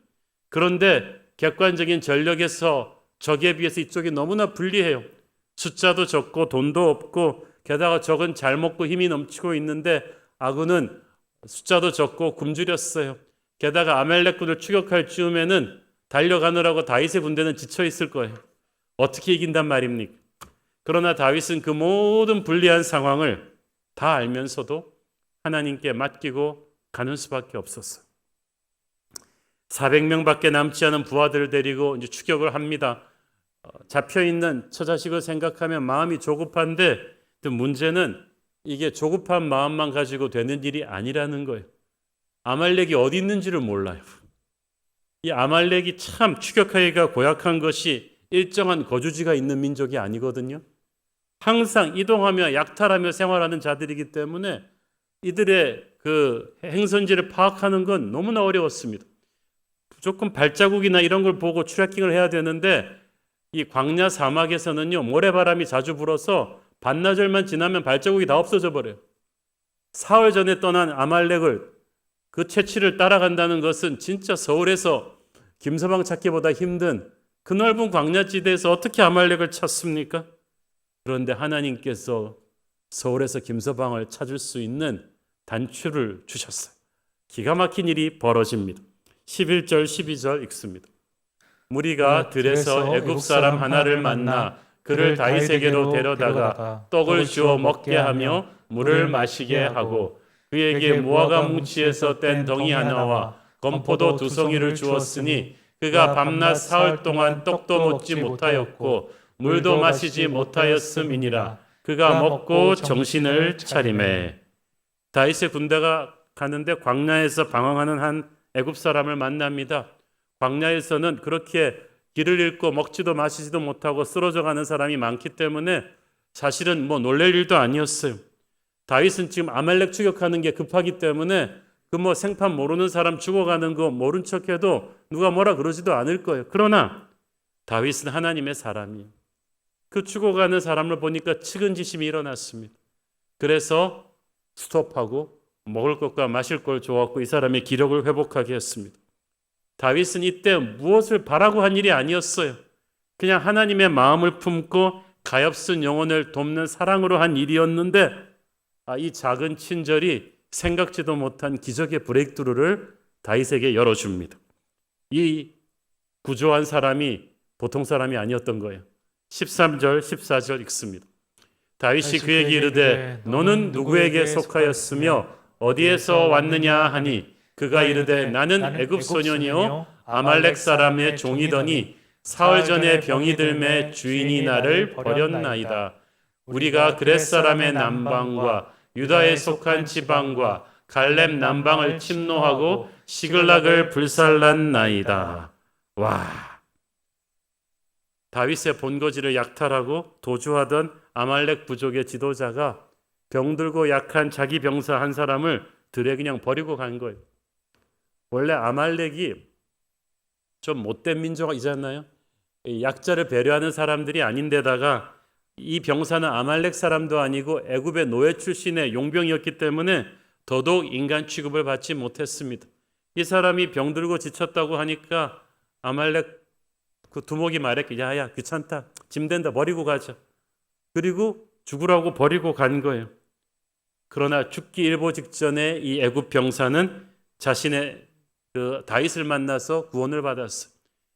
그런데 객관적인 전력에서 적에 비해서 이쪽이 너무나 불리해요. 숫자도 적고 돈도 없고 게다가 적은 잘 먹고 힘이 넘치고 있는데 아군은 숫자도 적고 굶주렸어요. 게다가 아말렉군을 추격할 즈음에는 달려가느라고 다윗의 군대는 지쳐 있을 거예요. 어떻게 이긴단 말입니까? 그러나 다윗은 그 모든 불리한 상황을 다 알면서도 하나님께 맡기고 가는 수밖에 없었어요. 400명밖에 남지 않은 부하들을 데리고 이제 추격을 합니다. 잡혀있는 처자식을 생각하면 마음이 조급한데 문제는 이게 조급한 마음만 가지고 되는 일이 아니라는 거예요. 아말렉이 어디 있는지를 몰라요. 이 아말렉이 참 추격하기가 고약한 것이 일정한 거주지가 있는 민족이 아니거든요. 항상 이동하며 약탈하며 생활하는 자들이기 때문에 이들의 그 행선지를 파악하는 건 너무나 어려웠습니다. 무조건 발자국이나 이런 걸 보고 트래킹을 해야 되는데 이 광야 사막에서는요, 모래바람이 자주 불어서 반나절만 지나면 발자국이 다 없어져 버려요. 사흘 전에 떠난 아말렉을 그 채취를 따라간다는 것은 진짜 서울에서 김서방 찾기보다 힘든 그 넓은 광야지대에서 어떻게 아말렉을 찾습니까? 그런데 하나님께서 서울에서 김서방을 찾을 수 있는 단추를 주셨어요. 기가 막힌 일이 벌어집니다. 11절 12절 읽습니다. 무리가 들에서 애굽 사람 하나를 만나 그를 다윗에게로 데려다가 떡을 주어 먹게 하며 물을 마시게 하고 그에게 무화과 뭉치에서 뗀 덩이 하나와 건포도 2송이를 주었으니 그가 밤낮 사흘 동안 떡도 먹지 못하였고 물도 마시지 못하였음이니라. 그가 먹고 정신을 차리매. 다윗의 군대가 가는데 광야에서 방황하는 한 애굽 사람을 만납니다. 광야에서는 그렇게 길을 잃고 먹지도 마시지도 못하고 쓰러져 가는 사람이 많기 때문에 사실은 뭐 놀랄 일도 아니었어요. 다윗은 지금 아말렉 추격하는 게 급하기 때문에 그 뭐 생판 모르는 사람 죽어가는 거 모른 척해도 누가 뭐라 그러지도 않을 거예요. 그러나 다윗은 하나님의 사람이에요. 그 죽어가는 사람을 보니까 측은지심이 일어났습니다. 그래서 스톱하고 먹을 것과 마실 걸 주었고 이 사람의 기력을 회복하게 했습니다. 다윗은 이때 무엇을 바라고 한 일이 아니었어요. 그냥 하나님의 마음을 품고 가엾은 영혼을 돕는 사랑으로 한 일이었는데 이 작은 친절이 생각지도 못한 기적의 브레이크트루를 다윗에게 열어줍니다. 이 구조한 사람이 보통 사람이 아니었던 거예요. 13절 14절 읽습니다. 다윗이 그에게 이르되 너는 누구에게 속하였으며 어디에서 왔느냐 하니 그가 이르되 나는 애굽 소년이요 아말렉 사람의 종이더니 사흘 전에 병이 들매 주인이 나를 버렸나이다. 우리가 그렛 사람의 남방과 유다에 속한 지방과 갈렙 남방을 침노하고 시글락을 불살랐나이다. 와, 다윗의 본거지를 약탈하고 도주하던 아말렉 부족의 지도자가 병들고 약한 자기 병사 한 사람을 들에 그냥 버리고 간 거예요. 원래 아말렉이 좀 못된 민족이잖아요. 약자를 배려하는 사람들이 아닌데다가 이 병사는 아말렉 사람도 아니고 애굽의 노예 출신의 용병이었기 때문에 더더욱 인간 취급을 받지 못했습니다. 이 사람이 병들고 지쳤다고 하니까 아말렉 그 두목이 말했고 야야 귀찮다 짐 된다 버리고 가자. 그리고 죽으라고 버리고 간 거예요. 그러나 죽기 일보 직전에 이 애굽 병사는 자신의 그 다윗을 만나서 구원을 받았어요.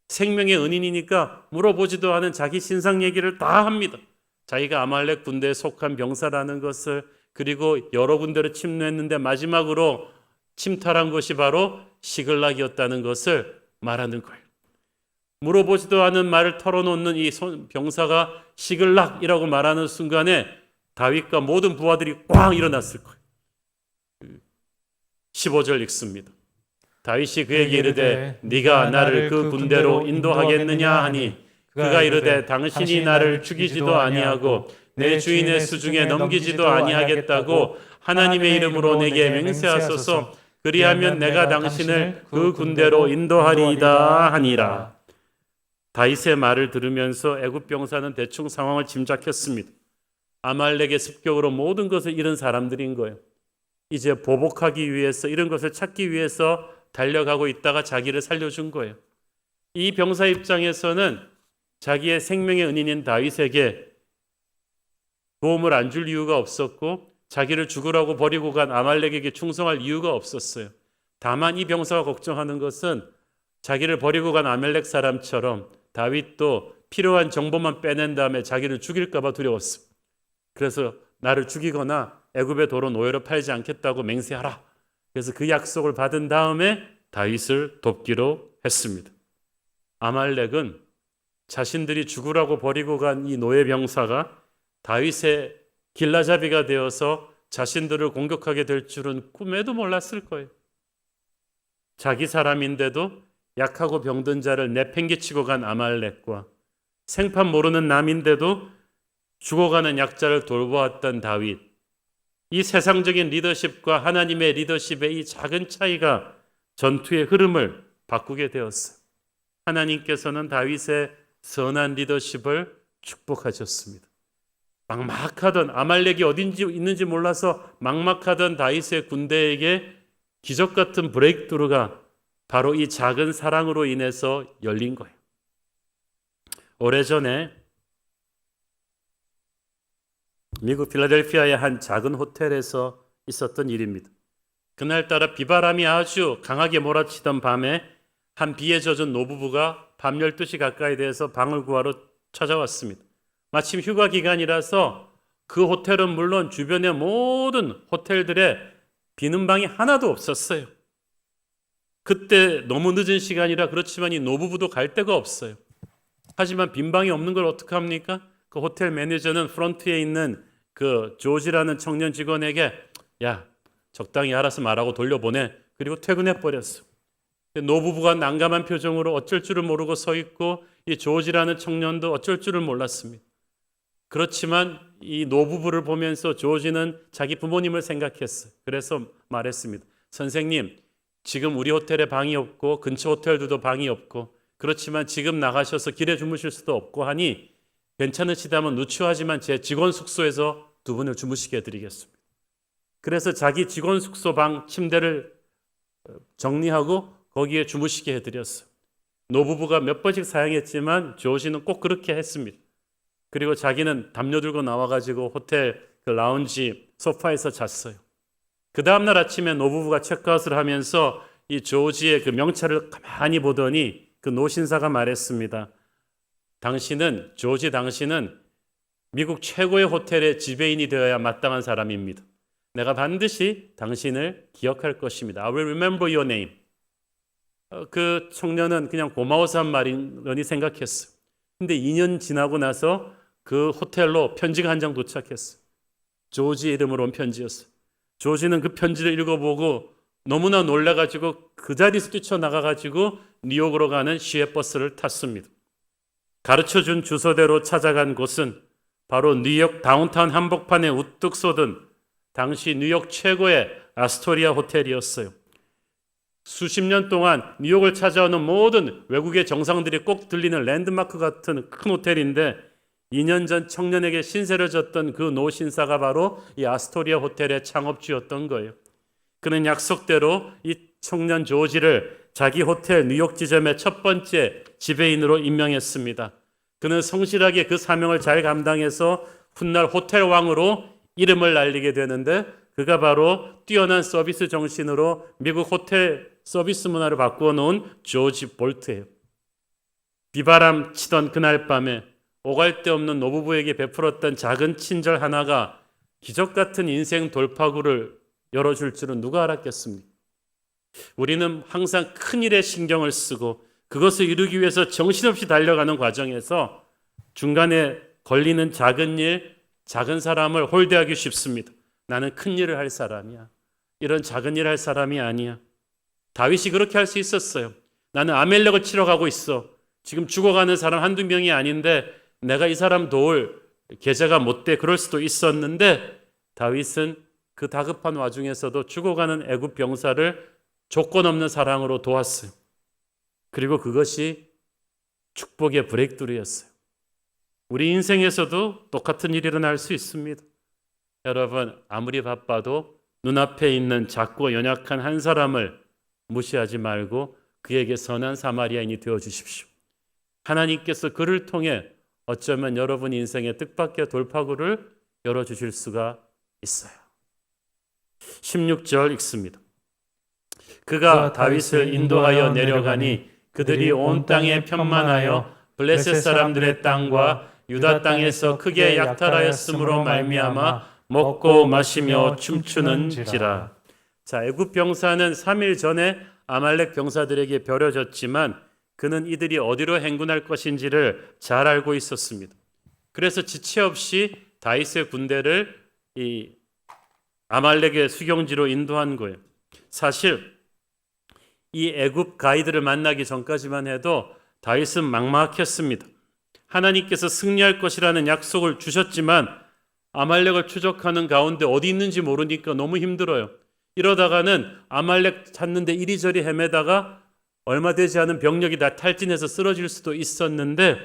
생명의 은인이니까 물어보지도 않은 자기 신상 얘기를 다 합니다. 자기가 아말렉 군대에 속한 병사라는 것을, 그리고 여러 군데를 침노했는데 마지막으로 침탈한 것이 바로 시글락이었다는 것을 말하는 거예요. 물어보지도 않은 말을 털어놓는 이 병사가 시글락이라고 말하는 순간에 다윗과 모든 부하들이 꽝 일어났을 거예요. 15절 읽습니다. 다윗이 그에게 이르되 네가 나를 그 군대로 인도하겠느냐 하니 그가 이르되 당신이 나를 죽이지도 아니하고 내 주인의 수중에 넘기지도 아니하겠다고 하나님의 이름으로 내게 맹세하소서. 그리하면 내가 당신을 그 군대로 인도하리이다 하니라. 다윗의 말을 들으면서 애굽 병사는 대충 상황을 짐작했습니다. 아말렉의 습격으로 모든 것을 잃은 사람들인 거예요. 이제 보복하기 위해서, 이런 것을 찾기 위해서 달려가고 있다가 자기를 살려준 거예요. 이 병사 입장에서는 자기의 생명의 은인인 다윗에게 도움을 안 줄 이유가 없었고 자기를 죽으라고 버리고 간 아말렉에게 충성할 이유가 없었어요. 다만 이 병사가 걱정하는 것은 자기를 버리고 간 아말렉 사람처럼 다윗도 필요한 정보만 빼낸 다음에 자기를 죽일까 봐 두려웠어. 그래서 나를 죽이거나 애굽의 도로 노예로 팔지 않겠다고 맹세하라. 그래서 그 약속을 받은 다음에 다윗을 돕기로 했습니다. 아말렉은 자신들이 죽으라고 버리고 간 이 노예 병사가 다윗의 길라잡이가 되어서 자신들을 공격하게 될 줄은 꿈에도 몰랐을 거예요. 자기 사람인데도 약하고 병든 자를 내팽개치고 간 아말렉과 생판 모르는 남인데도 죽어가는 약자를 돌보았던 다윗, 이 세상적인 리더십과 하나님의 리더십의 이 작은 차이가 전투의 흐름을 바꾸게 되었어요. 하나님께서는 다윗의 선한 리더십을 축복하셨습니다. 막막하던 아말렉이 어딘지 있는지 몰라서 막막하던 다윗의 군대에게 기적 같은 브레이크트루가 바로 이 작은 사랑으로 인해서 열린 거예요. 오래전에 미국 필라델피아의 한 작은 호텔에서 있었던 일입니다. 그날따라 비바람이 아주 강하게 몰아치던 밤에 한 비에 젖은 노부부가 밤 12시 가까이 돼서 방을 구하러 찾아왔습니다. 마침 휴가 기간이라서 그 호텔은 물론 주변의 모든 호텔들에 비는 방이 하나도 없었어요. 그때 너무 늦은 시간이라 그렇지만 이 노부부도 갈 데가 없어요. 하지만 빈 방이 없는 걸 어떡합니까? 그 호텔 매니저는 프런트에 있는 그 조지라는 청년 직원에게 야, 적당히 알아서 말하고 돌려보내. 그리고 퇴근해 버렸어. 노부부가 난감한 표정으로 어쩔 줄을 모르고 서 있고 이 조지라는 청년도 어쩔 줄을 몰랐습니다. 그렇지만 이 노부부를 보면서 조지는 자기 부모님을 생각했어요. 그래서 말했습니다. 선생님, 지금 우리 호텔에 방이 없고 근처 호텔들도 방이 없고 그렇지만 지금 나가셔서 길에 주무실 수도 없고 하니 괜찮으시다면 누추하지만 제 직원 숙소에서 두 분을 주무시게 해드리겠습니다. 그래서 자기 직원 숙소 방 침대를 정리하고 거기에 주무시게 해드렸어요. 노부부가 몇 번씩 사양했지만 조지는 꼭 그렇게 했습니다. 그리고 자기는 담요 들고 나와가지고 호텔 그 라운지 소파에서 잤어요. 그 다음날 아침에 노부부가 체크아웃을 하면서 이 조지의 그 명찰을 가만히 보더니 그 노신사가 말했습니다. 당신은 미국 최고의 호텔의 지배인이 되어야 마땅한 사람입니다. 내가 반드시 당신을 기억할 것입니다. I will remember your name. 그 청년은 그냥 고마워서 한 말이니 생각했어요. 근데 2년 지나고 나서 그 호텔로 편지가 한 장 도착했어요. 조지의 이름으로 온 편지였어요. 조지는 그 편지를 읽어보고 너무나 놀라가지고 그 자리에서 뛰쳐나가가지고 뉴욕으로 가는 시외버스를 탔습니다. 가르쳐준 주소대로 찾아간 곳은 바로 뉴욕 다운타운 한복판에 우뚝 솟은 당시 뉴욕 최고의 아스토리아 호텔이었어요. 수십 년 동안 뉴욕을 찾아오는 모든 외국의 정상들이 꼭 들리는 랜드마크 같은 큰 호텔인데 2년 전 청년에게 신세를 졌던 그 노신사가 바로 이 아스토리아 호텔의 창업주였던 거예요. 그는 약속대로 이 청년 조지를 자기 호텔 뉴욕 지점의 첫 번째 지배인으로 임명했습니다. 그는 성실하게 그 사명을 잘 감당해서 훗날 호텔 왕으로 이름을 날리게 되는데 그가 바로 뛰어난 서비스 정신으로 미국 호텔 서비스 문화를 바꾸어 놓은 조지 볼트예요. 비바람 치던 그날 밤에 오갈 데 없는 노부부에게 베풀었던 작은 친절 하나가 기적 같은 인생 돌파구를 열어줄 줄은 누가 알았겠습니까? 우리는 항상 큰 일에 신경을 쓰고 그것을 이루기 위해서 정신없이 달려가는 과정에서 중간에 걸리는 작은 일, 작은 사람을 홀대하기 쉽습니다. 나는 큰 일을 할 사람이야. 이런 작은 일 할 사람이 아니야. 다윗이 그렇게 할 수 있었어요. 나는 아멜렉을 치러 가고 있어. 지금 죽어가는 사람 한두 명이 아닌데 내가 이 사람 도울 계제가 못 돼. 그럴 수도 있었는데 다윗은 그 다급한 와중에서도 죽어가는 애굽 병사를 조건 없는 사랑으로 도왔어요. 그리고 그것이 축복의 브레이크드루였어요. 우리 인생에서도 똑같은 일이 일어날 수 있습니다. 여러분, 아무리 바빠도 눈앞에 있는 작고 연약한 한 사람을 무시하지 말고 그에게 선한 사마리아인이 되어주십시오. 하나님께서 그를 통해 어쩌면 여러분 인생의 뜻밖의 돌파구를 열어주실 수가 있어요. 16절 읽습니다. 그가 다윗을 인도하여 내려가니 그들이 온 땅에 편만하여 블레셋 사람들의 땅과 유다 땅에서 크게 약탈하였으므로 말미암아 먹고 마시며 춤추는지라. 자, 애굽 병사는 3일 전에 아말렉 병사들에게 버려졌지만 그는 이들이 어디로 행군할 것인지를 잘 알고 있었습니다. 그래서 지체 없이 다윗의 군대를 이 아말렉의 수경지로 인도한 거예요. 사실 이 애굽 가이드를 만나기 전까지만 해도 다윗은 막막했습니다. 하나님께서 승리할 것이라는 약속을 주셨지만 아말렉을 추적하는 가운데 어디 있는지 모르니까 너무 힘들어요. 이러다가는 아말렉 찾는데 이리저리 헤매다가 얼마 되지 않은 병력이 다 탈진해서 쓰러질 수도 있었는데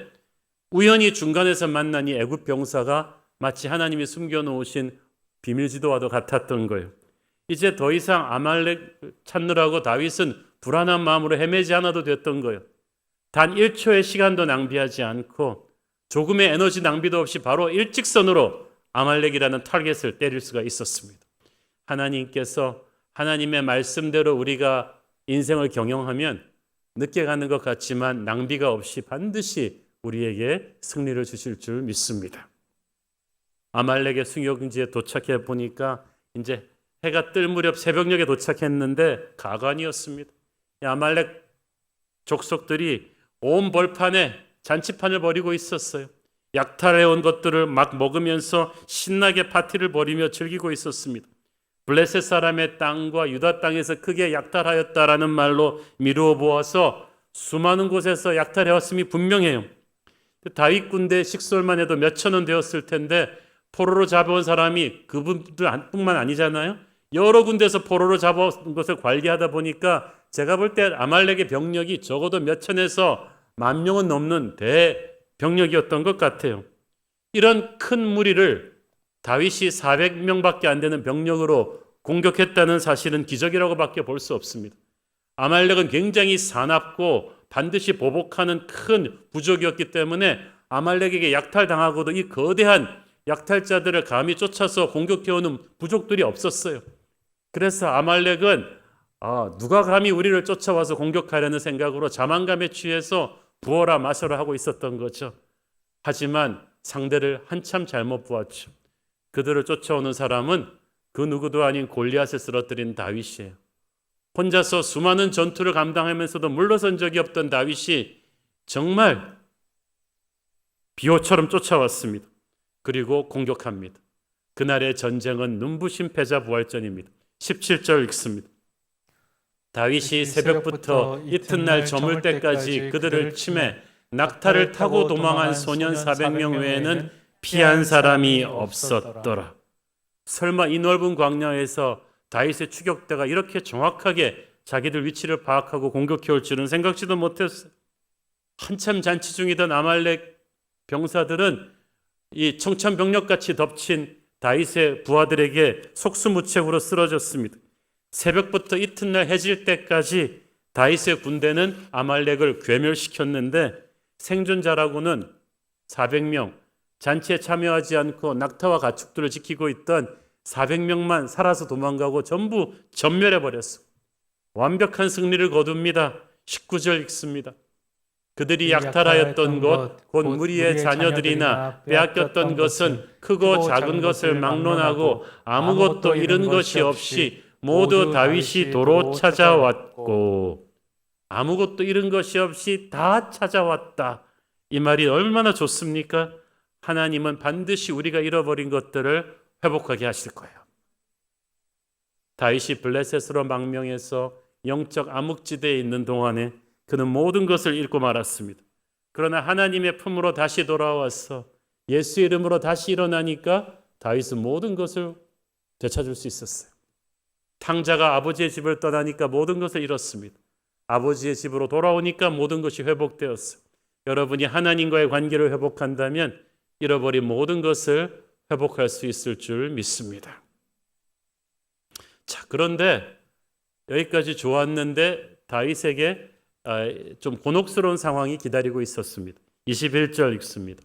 우연히 중간에서 만난 이 애굽 병사가 마치 하나님이 숨겨놓으신 비밀지도와도 같았던 거예요. 이제 더 이상 아말렉 찾느라고 다윗은 불안한 마음으로 헤매지 않아도 됐던 거예요. 단 1초의 시간도 낭비하지 않고 조금의 에너지 낭비도 없이 바로 일직선으로 아말렉이라는 타겟을 때릴 수가 있었습니다. 하나님께서 하나님의 말씀대로 우리가 인생을 경영하면 늦게 가는 것 같지만 낭비가 없이 반드시 우리에게 승리를 주실 줄 믿습니다. 아말렉의 수경지에 도착해 보니까 이제 해가 뜰 무렵 새벽녘에 도착했는데 가관이었습니다. 아말렉 족속들이 온 벌판에 잔치판을 벌이고 있었어요. 약탈해온 것들을 막 먹으면서 신나게 파티를 벌이며 즐기고 있었습니다. 블레셋 사람의 땅과 유다 땅에서 크게 약탈하였다라는 말로 미루어 보아서 수많은 곳에서 약탈해왔음이 분명해요. 다윗 군대 식솔만 해도 몇천 원 되었을 텐데 포로로 잡아온 사람이 그분들뿐만 아니잖아요. 여러 군데서 포로로 잡아온 것을 관리하다 보니까 제가 볼 때 아말렉의 병력이 적어도 몇천에서 만 명은 넘는 대병력이었던 것 같아요. 이런 큰 무리를 다윗이 400명밖에 안 되는 병력으로 공격했다는 사실은 기적이라고밖에 볼 수 없습니다. 아말렉은 굉장히 사납고 반드시 보복하는 큰 부족이었기 때문에 아말렉에게 약탈당하고도 이 거대한 약탈자들을 감히 쫓아서 공격해오는 부족들이 없었어요. 그래서 아말렉은 누가 감히 우리를 쫓아와서 공격하려는 생각으로 자만감에 취해서 부어라 마셔라 하고 있었던 거죠. 하지만 상대를 한참 잘못 보았죠. 그들을 쫓아오는 사람은 그 누구도 아닌 골리앗을 쓰러뜨린 다윗이에요. 혼자서 수많은 전투를 감당하면서도 물러선 적이 없던 다윗이 정말 비호처럼 쫓아왔습니다. 그리고 공격합니다. 그날의 전쟁은 눈부신 패자 부활전입니다. 17절 읽습니다. 다윗이 새벽부터 이튿날 저물 때까지 그들을 치매 낙타를 타고 도망한 소년 400명 외에는 피한 사람이 없었더라. 설마 이 넓은 광야에서 다윗의 추격대가 이렇게 정확하게 자기들 위치를 파악하고 공격해 올 줄은 생각지도 못했어요. 한참 잔치 중이던 아말렉 병사들은 이 청천벽력같이 덮친 다윗의 부하들에게 속수무책으로 쓰러졌습니다. 새벽부터 이튿날 해질 때까지 다윗의 군대는 아말렉을 괴멸시켰는데 생존자라고는 400명, 잔치에 참여하지 않고 낙타와 가축들을 지키고 있던 400명만 살아서 도망가고 전부 전멸해버렸어. 완벽한 승리를 거둡니다. 19절 읽습니다. 그들이 약탈하였던 것, 곧 무리의 자녀들이나 빼앗겼던 것은 크고 작은 것을 막론하고 아무것도 잃은 것이 없이 모두 다윗이 도로 찾아왔고, 아무것도 잃은 것이 없이 다 찾아왔다. 이 말이 얼마나 좋습니까? 하나님은 반드시 우리가 잃어버린 것들을 회복하게 하실 거예요. 다윗이 블레셋으로 망명해서 영적 암흑지대에 있는 동안에 그는 모든 것을 잃고 말았습니다. 그러나 하나님의 품으로 다시 돌아와서 예수 이름으로 다시 일어나니까 다윗은 모든 것을 되찾을 수 있었어요. 탕자가 아버지의 집을 떠나니까 모든 것을 잃었습니다. 아버지의 집으로 돌아오니까 모든 것이 회복되었어요. 여러분이 하나님과의 관계를 회복한다면 잃어버린 모든 것을 회복할 수 있을 줄 믿습니다. 자, 그런데 여기까지 좋았는데 다윗에게 좀 곤혹스러운 상황이 기다리고 있었습니다. 21절 읽습니다.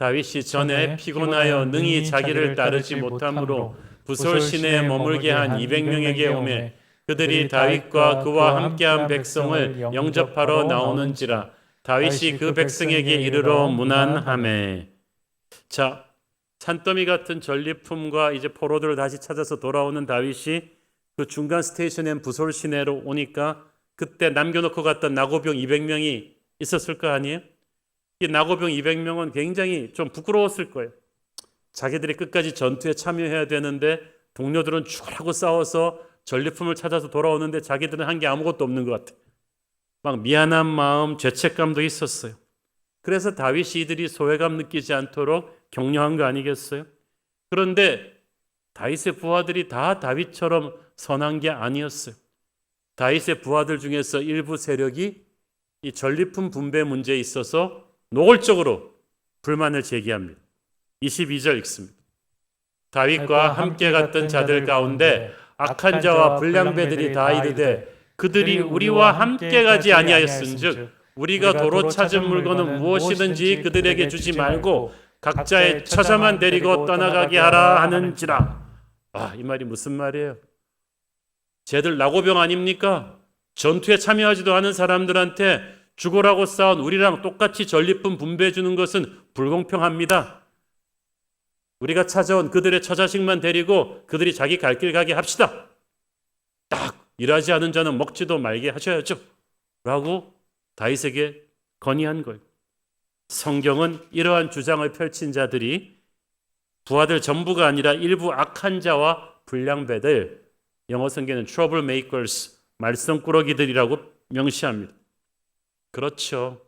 다윗이 전에 피곤하여 능히 자기를 따르지 못함으로 부솔 시내에 머물게 한 200명에게 오매 그들이 다윗과 그와 함께한 백성을 영접하러 나오는지라 다윗이 그 백성에게 이르러 문안하매. 자, 산더미 같은 전리품과 이제 포로들을 다시 찾아서 돌아오는 다윗이 그 중간 스테이션엔 부솔 시내로 오니까 그때 남겨놓고 갔던 나고병 200명이 있었을 거 아니에요? 이 나고병 200명은 굉장히 좀 부끄러웠을 거예요. 자기들이 끝까지 전투에 참여해야 되는데 동료들은 죽으라고 싸워서 전리품을 찾아서 돌아오는데 자기들은 한 게 아무것도 없는 것 같아요. 막 미안한 마음, 죄책감도 있었어요. 그래서 다윗이 이들이 소외감 느끼지 않도록 격려한 거 아니겠어요? 그런데 다윗의 부하들이 다 다윗처럼 선한 게 아니었어요. 다윗의 부하들 중에서 일부 세력이 이 전리품 분배 문제에 있어서 노골적으로 불만을 제기합니다. 22절 읽습니다. 다윗과 함께 갔던 자들 가운데 악한 자와 불량배들이 다 이르되 그들이 우리와 함께 가지 아니하였은즉 우리가 도로 찾은 물건은 무엇이든지 그들에게 주지 말고 각자의 처자만 데리고 떠나가게 하라 하는지라. 이 말이 무슨 말이에요? 쟤들 나고병 아닙니까? 전투에 참여하지도 않은 사람들한테 죽으라고 싸운 우리랑 똑같이 전리품 분배해 주는 것은 불공평합니다. 우리가 찾아온 그들의 처자식만 데리고 그들이 자기 갈 길 가게 합시다. 딱 일하지 않은 자는 먹지도 말게 하셔야죠. 라고 다윗에게 건의한 거예요. 성경은 이러한 주장을 펼친 자들이 부하들 전부가 아니라 일부 악한 자와 불량배들, 영어 성경은 trouble makers, 말썽꾸러기들이라고 명시합니다. 그렇죠.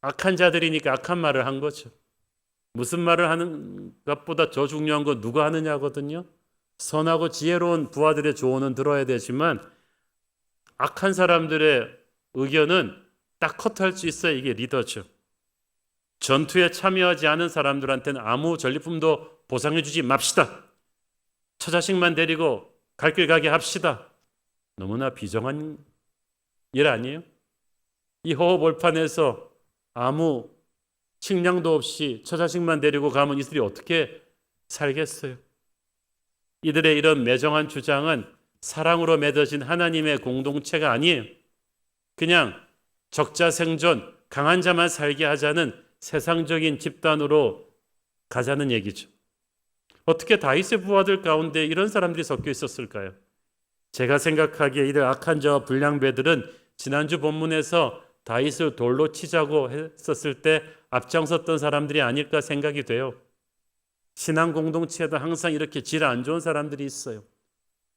악한 자들이니까 악한 말을 한 거죠. 무슨 말을 하는 것보다 더 중요한 건 누가 하느냐거든요. 선하고 지혜로운 부하들의 조언은 들어야 되지만 악한 사람들의 의견은 딱 컷할 수 있어야 이게 리더죠. 전투에 참여하지 않은 사람들한테는 아무 전리품도 보상해 주지 맙시다. 처자식만 데리고 갈 길 가게 합시다. 너무나 비정한 일 아니에요? 이 호흡올판에서 아무 식량도 없이 처자식만 데리고 가면 이들이 어떻게 살겠어요? 이들의 이런 매정한 주장은 사랑으로 맺어진 하나님의 공동체가 아니에요. 그냥 적자생존, 강한 자만 살게 하자는 세상적인 집단으로 가자는 얘기죠. 어떻게 다윗의 부하들 가운데 이런 사람들이 섞여 있었을까요? 제가 생각하기에 이들 악한 자와 불량배들은 지난주 본문에서 다윗을 돌로 치자고 했었을 때 앞장섰던 사람들이 아닐까 생각이 돼요. 신앙 공동체에도 항상 이렇게 질 안 좋은 사람들이 있어요.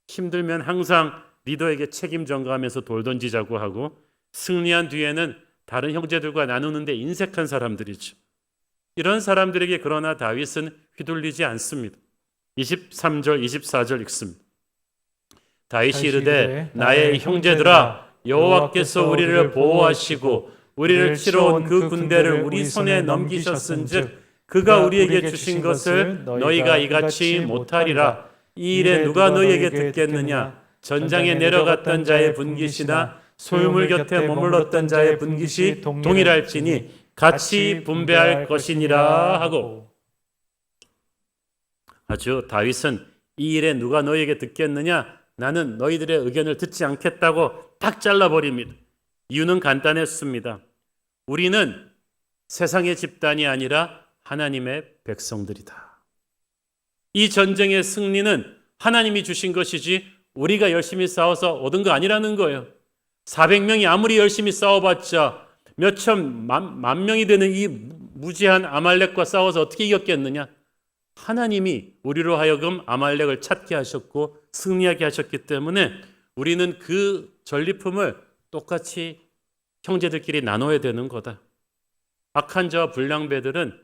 힘들면 항상 리더에게 책임 전가하면서 돌 던지자고 하고 승리한 뒤에는 다른 형제들과 나누는데 인색한 사람들이죠. 이런 사람들에게 그러나 다윗은 휘둘리지 않습니다. 23절, 24절 읽습니다. 다윗이 이르되 나의 형제들아 여호와께서 우리를 보호하시고 우리를 치러 온 그 군대를 우리 손에 넘기셨은즉 그가 우리에게 주신 것을 너희가 이같이 못하리라. 이 일에 누가 너희에게 듣겠느냐? 전장에 내려갔던 자의 분깃이나 소유물 곁에 머물렀던 자의 분깃이 동일할지니 같이 분배할 것이니라 하고. 아주 다윗은 이 일에 누가 너희에게 듣겠느냐? 나는 너희들의 의견을 듣지 않겠다고 딱 잘라버립니다. 이유는 간단했습니다. 우리는 세상의 집단이 아니라 하나님의 백성들이다. 이 전쟁의 승리는 하나님이 주신 것이지 우리가 열심히 싸워서 얻은 거 아니라는 거예요. 400명이 아무리 열심히 싸워봤자 만 명이 되는 이 무지한 아말렉과 싸워서 어떻게 이겼겠느냐? 하나님이 우리로 하여금 아말렉을 찾게 하셨고 승리하게 하셨기 때문에 우리는 그 전리품을 똑같이 형제들끼리 나눠야 되는 거다. 악한 자와 불량배들은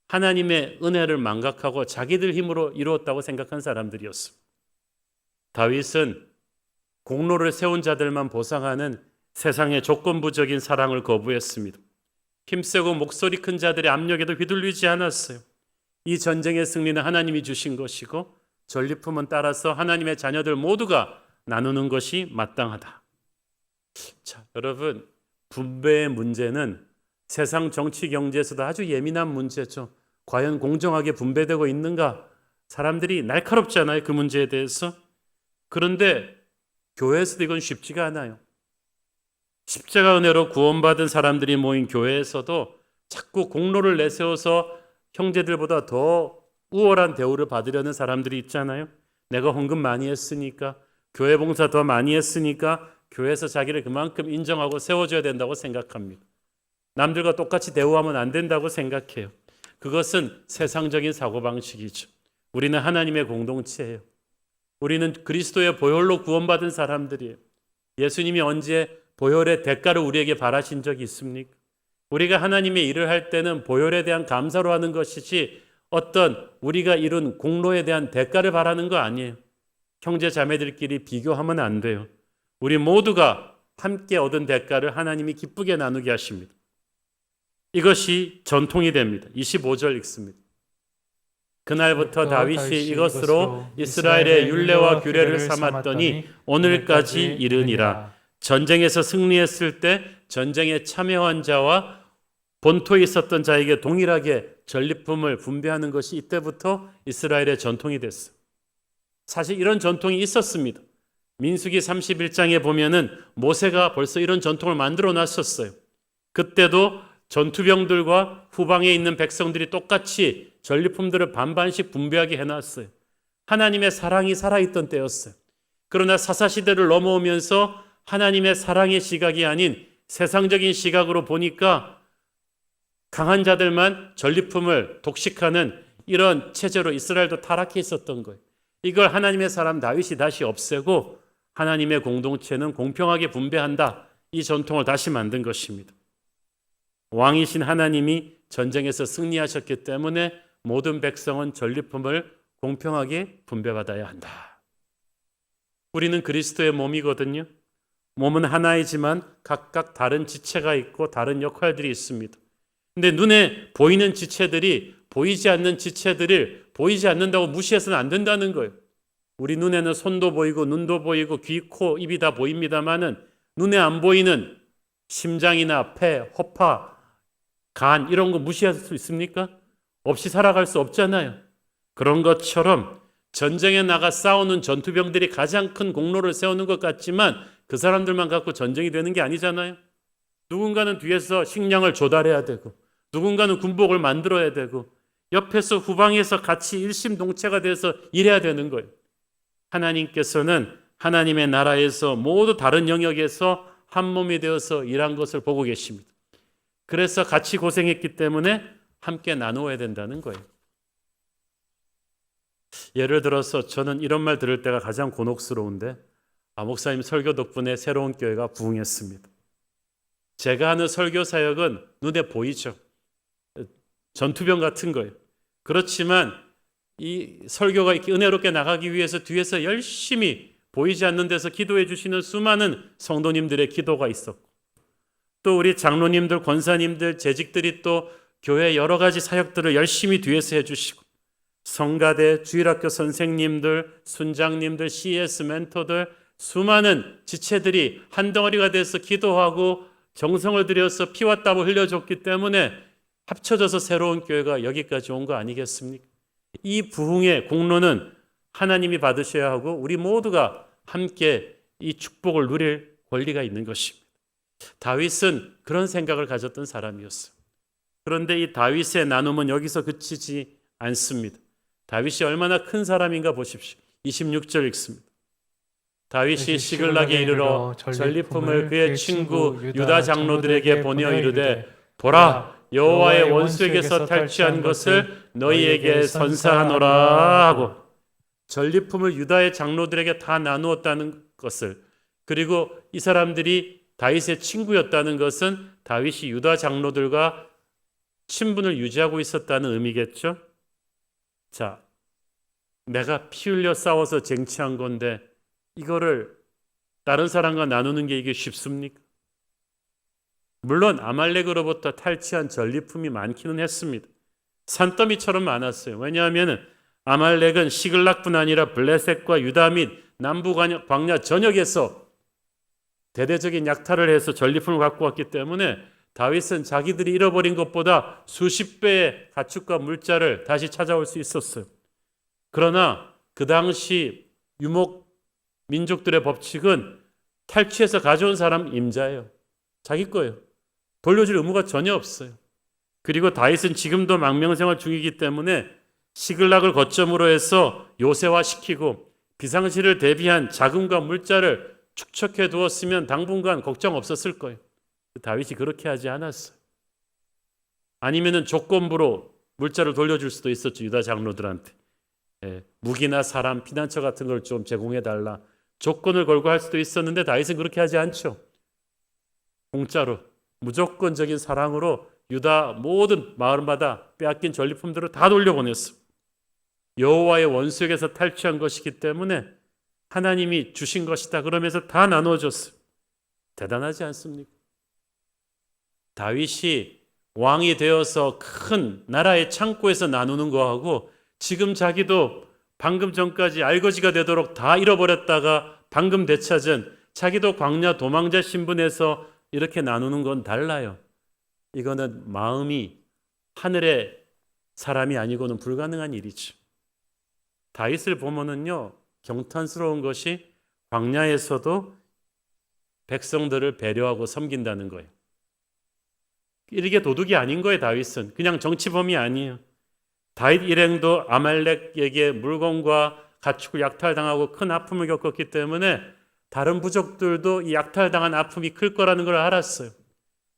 하나님의 은혜를 망각하고 자기들 힘으로 이루었다고 생각한 사람들이었습니다. 다윗은 공로를 세운 자들만 보상하는 세상의 조건부적인 사랑을 거부했습니다. 힘세고 목소리 큰 자들의 압력에도 휘둘리지 않았어요. 이 전쟁의 승리는 하나님이 주신 것이고 전리품은 따라서 하나님의 자녀들 모두가 나누는 것이 마땅하다. 자, 여러분, 분배의 문제는 세상 정치 경제에서도 아주 예민한 문제죠. 과연 공정하게 분배되고 있는가? 사람들이 날카롭잖아요, 그 문제에 대해서. 그런데 교회에서도 이건 쉽지가 않아요. 십자가 은혜로 구원받은 사람들이 모인 교회에서도 자꾸 공로를 내세워서 형제들보다 더 우월한 대우를 받으려는 사람들이 있잖아요. 내가 헌금 많이 했으니까, 교회 봉사 더 많이 했으니까 교회에서 자기를 그만큼 인정하고 세워줘야 된다고 생각합니다. 남들과 똑같이 대우하면 안 된다고 생각해요. 그것은 세상적인 사고방식이죠. 우리는 하나님의 공동체예요. 우리는 그리스도의 보혈로 구원받은 사람들이에요. 예수님이 언제 보혈의 대가를 우리에게 바라신 적이 있습니까? 우리가 하나님의 일을 할 때는 보혈에 대한 감사로 하는 것이지 어떤 우리가 이룬 공로에 대한 대가를 바라는 거 아니에요. 형제 자매들끼리 비교하면 안 돼요. 우리 모두가 함께 얻은 대가를 하나님이 기쁘게 나누게 하십니다. 이것이 전통이 됩니다. 25절 읽습니다. 그날부터 다윗이 이것으로 이스라엘의 율례와 규례를 삼았더니 오늘까지 이르니라. 전쟁에서 승리했을 때 전쟁에 참여한 자와 본토에 있었던 자에게 동일하게 전리품을 분배하는 것이 이때부터 이스라엘의 전통이 됐어요. 사실 이런 전통이 있었습니다. 민수기 31장에 보면은 모세가 벌써 이런 전통을 만들어 놨었어요. 그때도 전투병들과 후방에 있는 백성들이 똑같이 전리품들을 반반씩 분배하게 해놨어요. 하나님의 사랑이 살아있던 때였어요. 그러나 사사시대를 넘어오면서 하나님의 사랑의 시각이 아닌 세상적인 시각으로 보니까 강한 자들만 전리품을 독식하는 이런 체제로 이스라엘도 타락해 있었던 거예요. 이걸 하나님의 사람 다윗이 다시 없애고 하나님의 공동체는 공평하게 분배한다. 이 전통을 다시 만든 것입니다. 왕이신 하나님이 전쟁에서 승리하셨기 때문에 모든 백성은 전리품을 공평하게 분배받아야 한다. 우리는 그리스도의 몸이거든요. 몸은 하나이지만 각각 다른 지체가 있고 다른 역할들이 있습니다. 근데 눈에 보이는 지체들이 보이지 않는 지체들을 보이지 않는다고 무시해서는 안 된다는 거예요. 우리 눈에는 손도 보이고 눈도 보이고 귀, 코, 입이 다 보입니다만은 눈에 안 보이는 심장이나 폐, 허파, 간 이런 거 무시할 수 있습니까? 없이 살아갈 수 없잖아요. 그런 것처럼 전쟁에 나가 싸우는 전투병들이 가장 큰 공로를 세우는 것 같지만 그 사람들만 갖고 전쟁이 되는 게 아니잖아요. 누군가는 뒤에서 식량을 조달해야 되고 누군가는 군복을 만들어야 되고 옆에서 후방에서 같이 일심동체가 돼서 일해야 되는 거예요. 하나님께서는 하나님의 나라에서 모두 다른 영역에서 한 몸이 되어서 일한 것을 보고 계십니다. 그래서 같이 고생했기 때문에 함께 나누어야 된다는 거예요. 예를 들어서 저는 이런 말 들을 때가 가장 곤혹스러운데 목사님 설교 덕분에 새로운 교회가 부흥했습니다. 제가 하는 설교 사역은 눈에 보이죠. 전투병 같은 거예요. 그렇지만 이 설교가 이렇게 은혜롭게 나가기 위해서 뒤에서 열심히 보이지 않는 데서 기도해 주시는 수많은 성도님들의 기도가 있었고 또 우리 장로님들, 권사님들, 재직들이 또 교회 여러 가지 사역들을 열심히 뒤에서 해주시고 성가대, 주일학교 선생님들, 순장님들, CS 멘토들 수많은 지체들이 한 덩어리가 돼서 기도하고 정성을 들여서 피와 땀을 흘려줬기 때문에 합쳐져서 새로운 교회가 여기까지 온 거 아니겠습니까? 이 부흥의 공로는 하나님이 받으셔야 하고 우리 모두가 함께 이 축복을 누릴 권리가 있는 것입니다. 다윗은 그런 생각을 가졌던 사람이었어요. 그런데 이 다윗의 나눔은 여기서 그치지 않습니다. 다윗이 얼마나 큰 사람인가 보십시오. 26절 읽습니다. 다윗이 시글락에 이르러 전리품을 그의 친구 유다 장로들에게 보내어 이르되 보라 여호와의 원수에게서 탈취한 것을 너희에게 선사하노라 하고 전리품을 유다의 장로들에게 다 나누었다는 것을 그리고 이 사람들이 다윗의 친구였다는 것은 다윗이 유다 장로들과 친분을 유지하고 있었다는 의미겠죠. 자, 내가 피 흘려 싸워서 쟁취한 건데 이거를 다른 사람과 나누는 게 이게 쉽습니까? 물론 아말렉으로부터 탈취한 전리품이 많기는 했습니다. 산더미처럼 많았어요. 왜냐하면 아말렉은 시글락뿐 아니라 블레셋과 유다 및 남부 광야 전역에서 대대적인 약탈을 해서 전리품을 갖고 왔기 때문에 다윗은 자기들이 잃어버린 것보다 수십 배의 가축과 물자를 다시 찾아올 수 있었어요. 그러나 그 당시 유목 민족들의 법칙은 탈취해서 가져온 사람 임자예요. 자기 거예요. 돌려줄 의무가 전혀 없어요. 그리고 다윗은 지금도 망명생활 중이기 때문에 시글락을 거점으로 해서 요새화시키고 비상시를 대비한 자금과 물자를 축적해 두었으면 당분간 걱정 없었을 거예요. 다윗이 그렇게 하지 않았어요. 아니면은 조건부로 물자를 돌려줄 수도 있었죠. 유다 장로들한테. 무기나 사람, 피난처 같은 걸 좀 제공해달라. 조건을 걸고 할 수도 있었는데 다윗은 그렇게 하지 않죠. 공짜로 무조건적인 사랑으로 유다 모든 마을마다 빼앗긴 전리품들을 다 돌려보냈어. 여호와의 원수에게서 탈취한 것이기 때문에 하나님이 주신 것이다 그러면서 다 나눠줬어. 대단하지 않습니까? 다윗이 왕이 되어서 큰 나라의 창고에서 나누는 거하고 지금 자기도 방금 전까지 알거지가 되도록 다 잃어버렸다가 방금 되찾은 자기도 광야 도망자 신분에서 이렇게 나누는 건 달라요. 이거는 마음이 하늘의 사람이 아니고는 불가능한 일이죠. 다윗을 보면은요, 경탄스러운 것이 광야에서도 백성들을 배려하고 섬긴다는 거예요. 이게 도둑이 아닌 거예요. 다윗은 그냥 정치범이 아니에요. 다윗 일행도 아말렉에게 물건과 가축을 약탈당하고 큰 아픔을 겪었기 때문에 다른 부족들도 이 약탈당한 아픔이 클 거라는 걸 알았어요.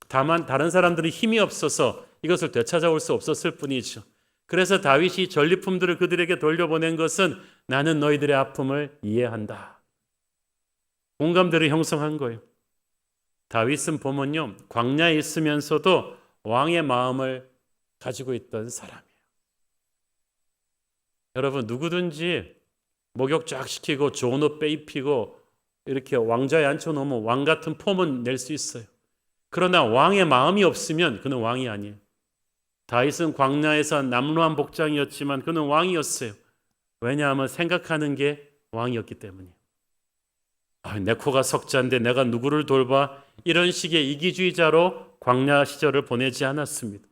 다만 다른 사람들이 힘이 없어서 이것을 되찾아올 수 없었을 뿐이죠. 그래서 다윗이 전리품들을 그들에게 돌려보낸 것은 나는 너희들의 아픔을 이해한다. 공감대를 형성한 거예요. 다윗은 보면요, 광야에 있으면서도 왕의 마음을 가지고 있던 사람이에요. 여러분, 누구든지 목욕 쫙 시키고 좋은 옷 빼입히고 이렇게 왕좌에 앉혀놓으면 왕 같은 폼은 낼 수 있어요. 그러나 왕의 마음이 없으면 그는 왕이 아니에요. 다윗은 광야에서 남루한 복장이었지만 그는 왕이었어요. 왜냐하면 생각하는 게 왕이었기 때문이에요. 내 코가 석자인데 내가 누구를 돌봐? 이런 식의 이기주의자로 광야 시절을 보내지 않았습니다.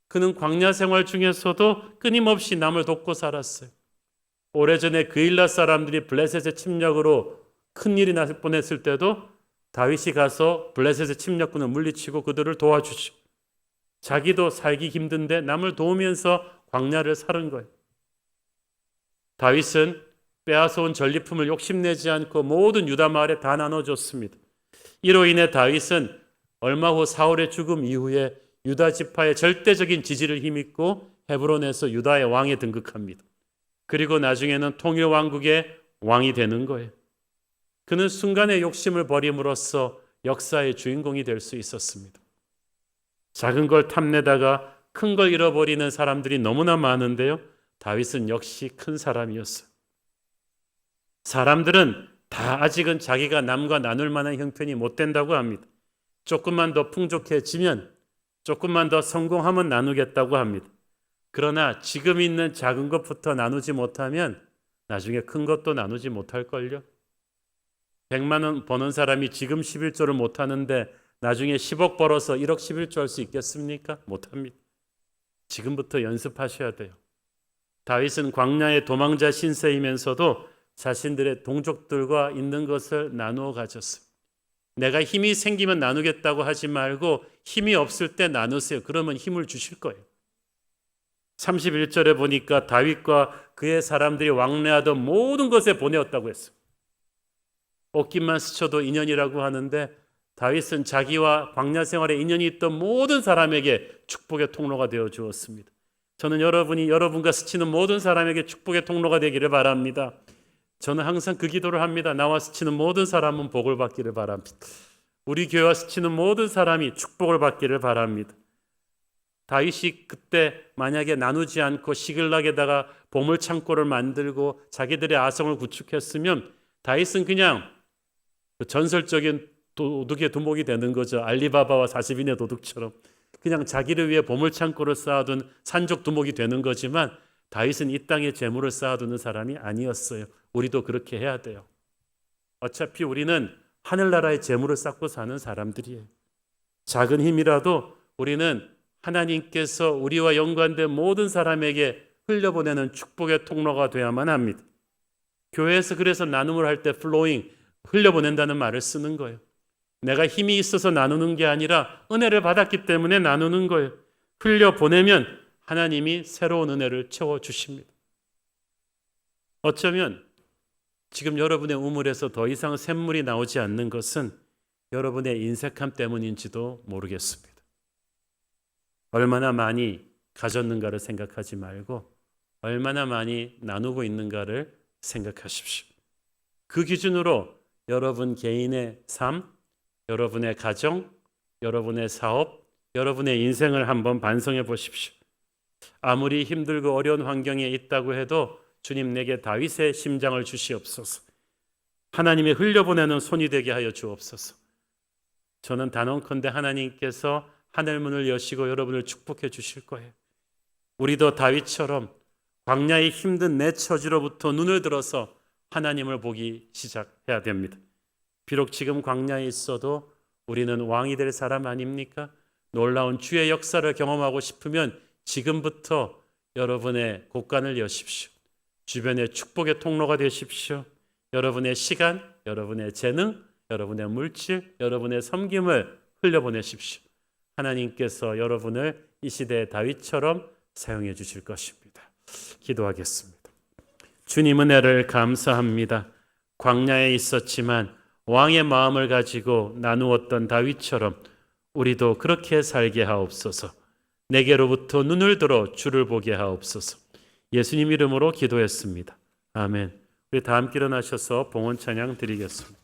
그는 광야 생활 중에서도 끊임없이 남을 돕고 살았어요. 오래전에 그일라 사람들이 블레셋의 침략으로 큰일이 날 뻔했을 때도 다윗이 가서 블레셋의 침략군을 물리치고 그들을 도와주죠. 자기도 살기 힘든데 남을 도우면서 광야를 사는 거예요. 다윗은 빼앗아온 전리품을 욕심내지 않고 모든 유다 마을에 다 나눠줬습니다. 이로 인해 다윗은 얼마 후 사울의 죽음 이후에 유다 지파의 절대적인 지지를 힘입고 헤브론에서 유다의 왕에 등극합니다. 그리고 나중에는 통일 왕국의 왕이 되는 거예요. 그는 순간의 욕심을 버림으로써 역사의 주인공이 될 수 있었습니다. 작은 걸 탐내다가 큰 걸 잃어버리는 사람들이 너무나 많은데요. 다윗은 역시 큰 사람이었어요. 사람들은 다 아직은 자기가 남과 나눌 만한 형편이 못 된다고 합니다. 조금만 더 풍족해지면, 조금만 더 성공하면 나누겠다고 합니다. 그러나 지금 있는 작은 것부터 나누지 못하면 나중에 큰 것도 나누지 못할걸요. 100만 원 버는 사람이 지금 11조를 못하는데 나중에 10억 벌어서 1억 11조 할 수 있겠습니까? 못합니다. 지금부터 연습하셔야 돼요. 다윗은 광야의 도망자 신세이면서도 자신들의 동족들과 있는 것을 나누어 가졌어요. 내가 힘이 생기면 나누겠다고 하지 말고 힘이 없을 때 나누세요. 그러면 힘을 주실 거예요. 31절에 보니까 다윗과 그의 사람들이 왕래하던 모든 것에 보내었다고 했어요. 옷깃만 스쳐도 인연이라고 하는데 다윗은 자기와 광야 생활에 인연이 있던 모든 사람에게 축복의 통로가 되어 주었습니다. 저는 여러분이 여러분과 스치는 모든 사람에게 축복의 통로가 되기를 바랍니다. 저는 항상 그 기도를 합니다. 나와 스치는 모든 사람은 복을 받기를 바랍니다. 우리 교회와 스치는 모든 사람이 축복을 받기를 바랍니다. 다윗이 그때 만약에 나누지 않고 시글락에다가 보물창고를 만들고 자기들의 아성을 구축했으면 다윗은 그냥 그 전설적인 도둑의 두목이 되는 거죠. 알리바바와 40인의 도둑처럼 그냥 자기를 위해 보물창고를 쌓아둔 산적 두목이 되는 거지만 다윗은 이 땅에 재물을 쌓아두는 사람이 아니었어요. 우리도 그렇게 해야 돼요. 어차피 우리는 하늘나라의 재물을 쌓고 사는 사람들이에요. 작은 힘이라도 우리는 하나님께서 우리와 연관된 모든 사람에게 흘려보내는 축복의 통로가 되어야만 합니다. 교회에서 그래서 나눔을 할 때 플로잉, 흘려보낸다는 말을 쓰는 거예요. 내가 힘이 있어서 나누는 게 아니라 은혜를 받았기 때문에 나누는 거예요. 흘려보내면 하나님이 새로운 은혜를 채워주십니다. 어쩌면 지금 여러분의 우물에서 더 이상 샘물이 나오지 않는 것은 여러분의 인색함 때문인지도 모르겠습니다. 얼마나 많이 가졌는가를 생각하지 말고 얼마나 많이 나누고 있는가를 생각하십시오. 그 기준으로 여러분 개인의 삶, 여러분의 가정, 여러분의 사업, 여러분의 인생을 한번 반성해 보십시오. 아무리 힘들고 어려운 환경에 있다고 해도 주님 내게 다윗의 심장을 주시옵소서. 하나님의 흘려보내는 손이 되게 하여 주옵소서. 저는 단언컨대 하나님께서 하늘문을 여시고 여러분을 축복해 주실 거예요. 우리도 다윗처럼 광야의 힘든 내 처지로부터 눈을 들어서 하나님을 보기 시작해야 됩니다. 비록 지금 광야에 있어도 우리는 왕이 될 사람 아닙니까? 놀라운 주의 역사를 경험하고 싶으면 지금부터 여러분의 곳간을 여십시오. 주변의 축복의 통로가 되십시오. 여러분의 시간, 여러분의 재능, 여러분의 물질, 여러분의 섬김을 흘려보내십시오. 하나님께서 여러분을 이 시대의 다윗처럼 사용해 주실 것입니다. 기도하겠습니다. 주님 은혜를 감사합니다. 광야에 있었지만 왕의 마음을 가지고 나누었던 다윗처럼 우리도 그렇게 살게 하옵소서. 내게로부터 눈을 들어 주를 보게 하옵소서. 예수님 이름으로 기도했습니다. 아멘. 우리 다 함께 일어나셔서 봉헌 찬양 드리겠습니다.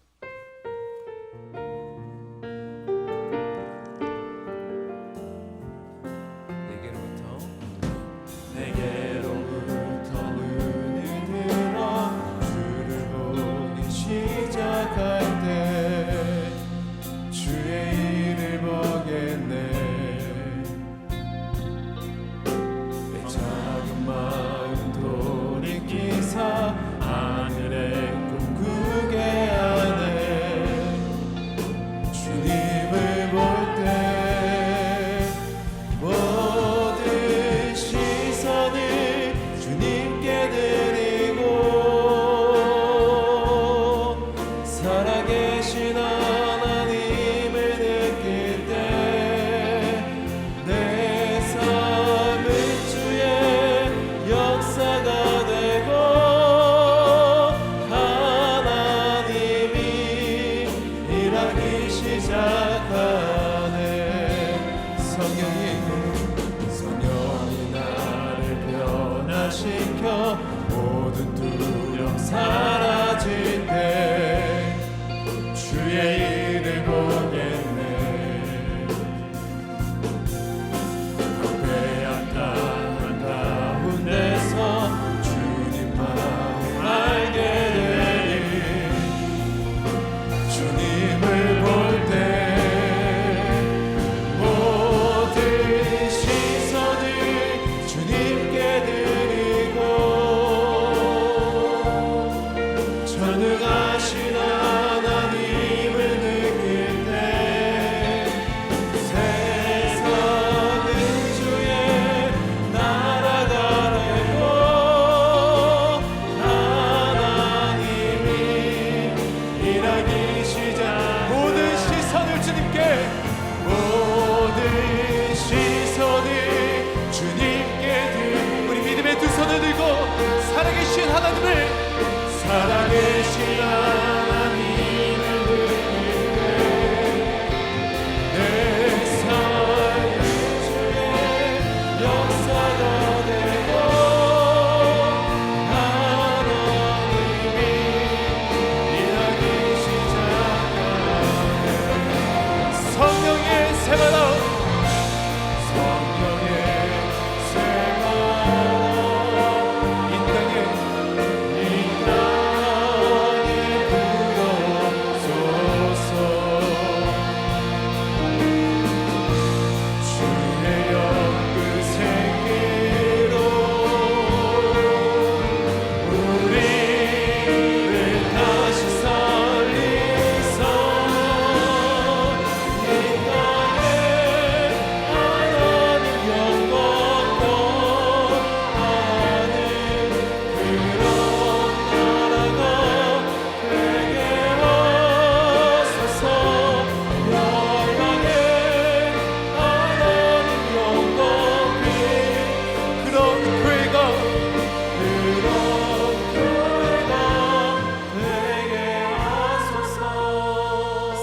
전능하신 하나님을 느낄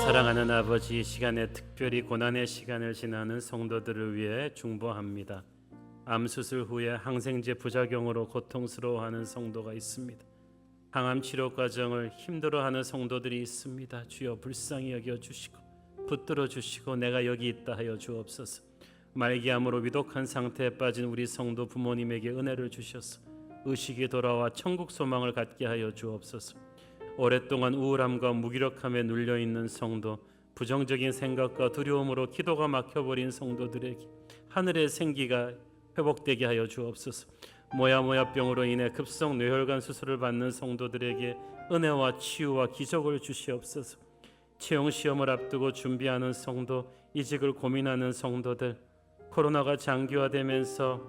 사랑하는 아버지, 이 시간에 특별히 고난의 시간을 지나는 성도들을 위해 중보합니다. 암수술 후에 항생제 부작용으로 고통스러워하는 성도가 있습니다. 항암 치료 과정을 힘들어하는 성도들이 있습니다. 주여 불쌍히 여겨주시고 붙들어 주시고 내가 여기 있다 하여 주옵소서. 말기암으로 위독한 상태에 빠진 우리 성도 부모님에게 은혜를 주셔서 의식이 돌아와 천국 소망을 갖게 하여 주옵소서. 오랫동안 우울함과 무기력함에 눌려있는 성도, 부정적인 생각과 두려움으로 기도가 막혀버린 성도들에게 하늘의 생기가 회복되게 하여 주옵소서. 모야모야병으로 인해 급성 뇌혈관 수술을 받는 성도들에게 은혜와 치유와 기적을 주시옵소서. 채용시험을 앞두고 준비하는 성도, 이직을 고민하는 성도들, 코로나가 장기화되면서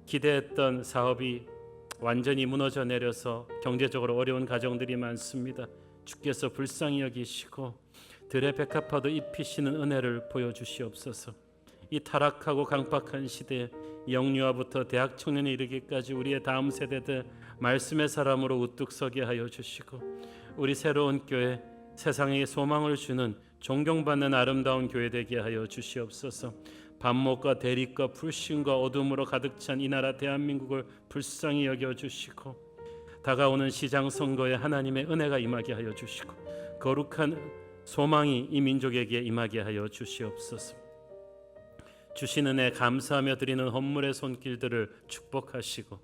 기대했던 사업이 완전히 무너져 내려서 경제적으로 어려운 가정들이 많습니다. 주께서 불쌍히 여기시고 들의 백합화도 입히시는 은혜를 보여주시옵소서. 이 타락하고 강박한 시대에 영유아부터 대학 청년에 이르기까지 우리의 다음 세대들 말씀의 사람으로 우뚝 서게 하여 주시고 우리 새로운 교회, 세상에 소망을 주는 존경받는 아름다운 교회 되게 하여 주시옵소서. 반목과 대립과 불신과 어둠으로 가득 찬 이 나라 대한민국을 불쌍히 여겨주시고 다가오는 시장 선거에 하나님의 은혜가 임하게 하여 주시고 거룩한 소망이 이 민족에게 임하게 하여 주시옵소서. 주신 은혜 감사하며 드리는 헌물의 손길들을 축복하시고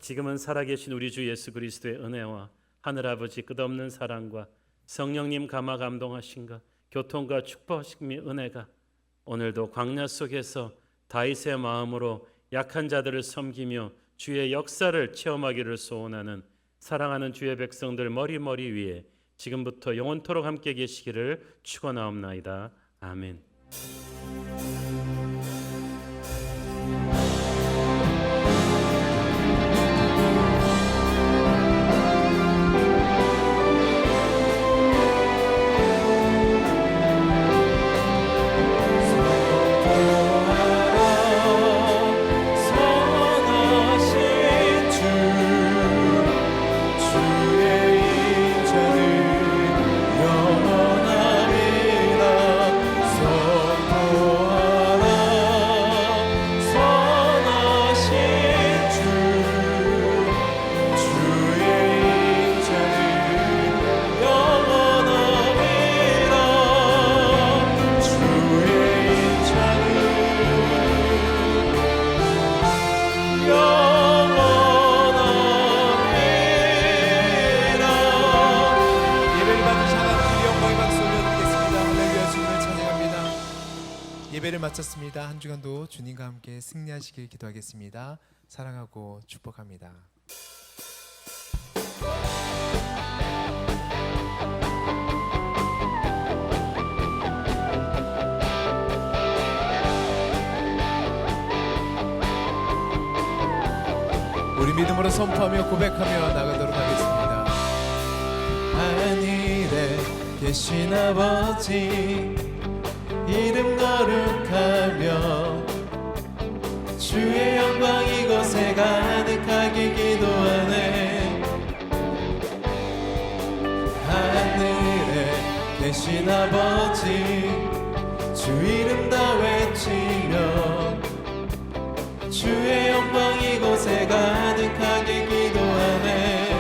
지금은 살아계신 우리 주 예수 그리스도의 은혜와 하늘아버지 끝없는 사랑과 성령님 감화 감동하신가 교통과 축복하심의 은혜가 오늘도 광야 속에서 다윗의 마음으로 약한 자들을 섬기며 주의 역사를 체험하기를 소원하는 사랑하는 주의 백성들 머리머리 위에 지금부터 영원토록 함께 계시기를 축원하옵나이다. 아멘. 예배를 마쳤습니다. 한 주간도 주님과 함께 승리하시길 기도하겠습니다. 사랑하고 축복합니다. 우리 믿음으로 선포하며 고백하며 나가도록 하겠습니다. 하늘에 계신 아버지 이름 거룩하며 주의 영광 이곳에 가득하게 기도하네. 하늘에 계신 아버지 주 이름 다 외치며 주의 영광 이곳에 가득하게 기도하네.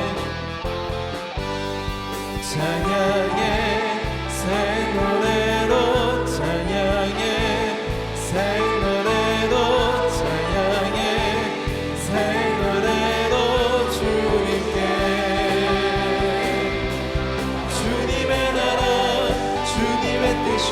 찬양해 새 노래로 찬양해 새 노래로 찬양해 새 노래로 주님께 주님의 나라 주님의 뜻이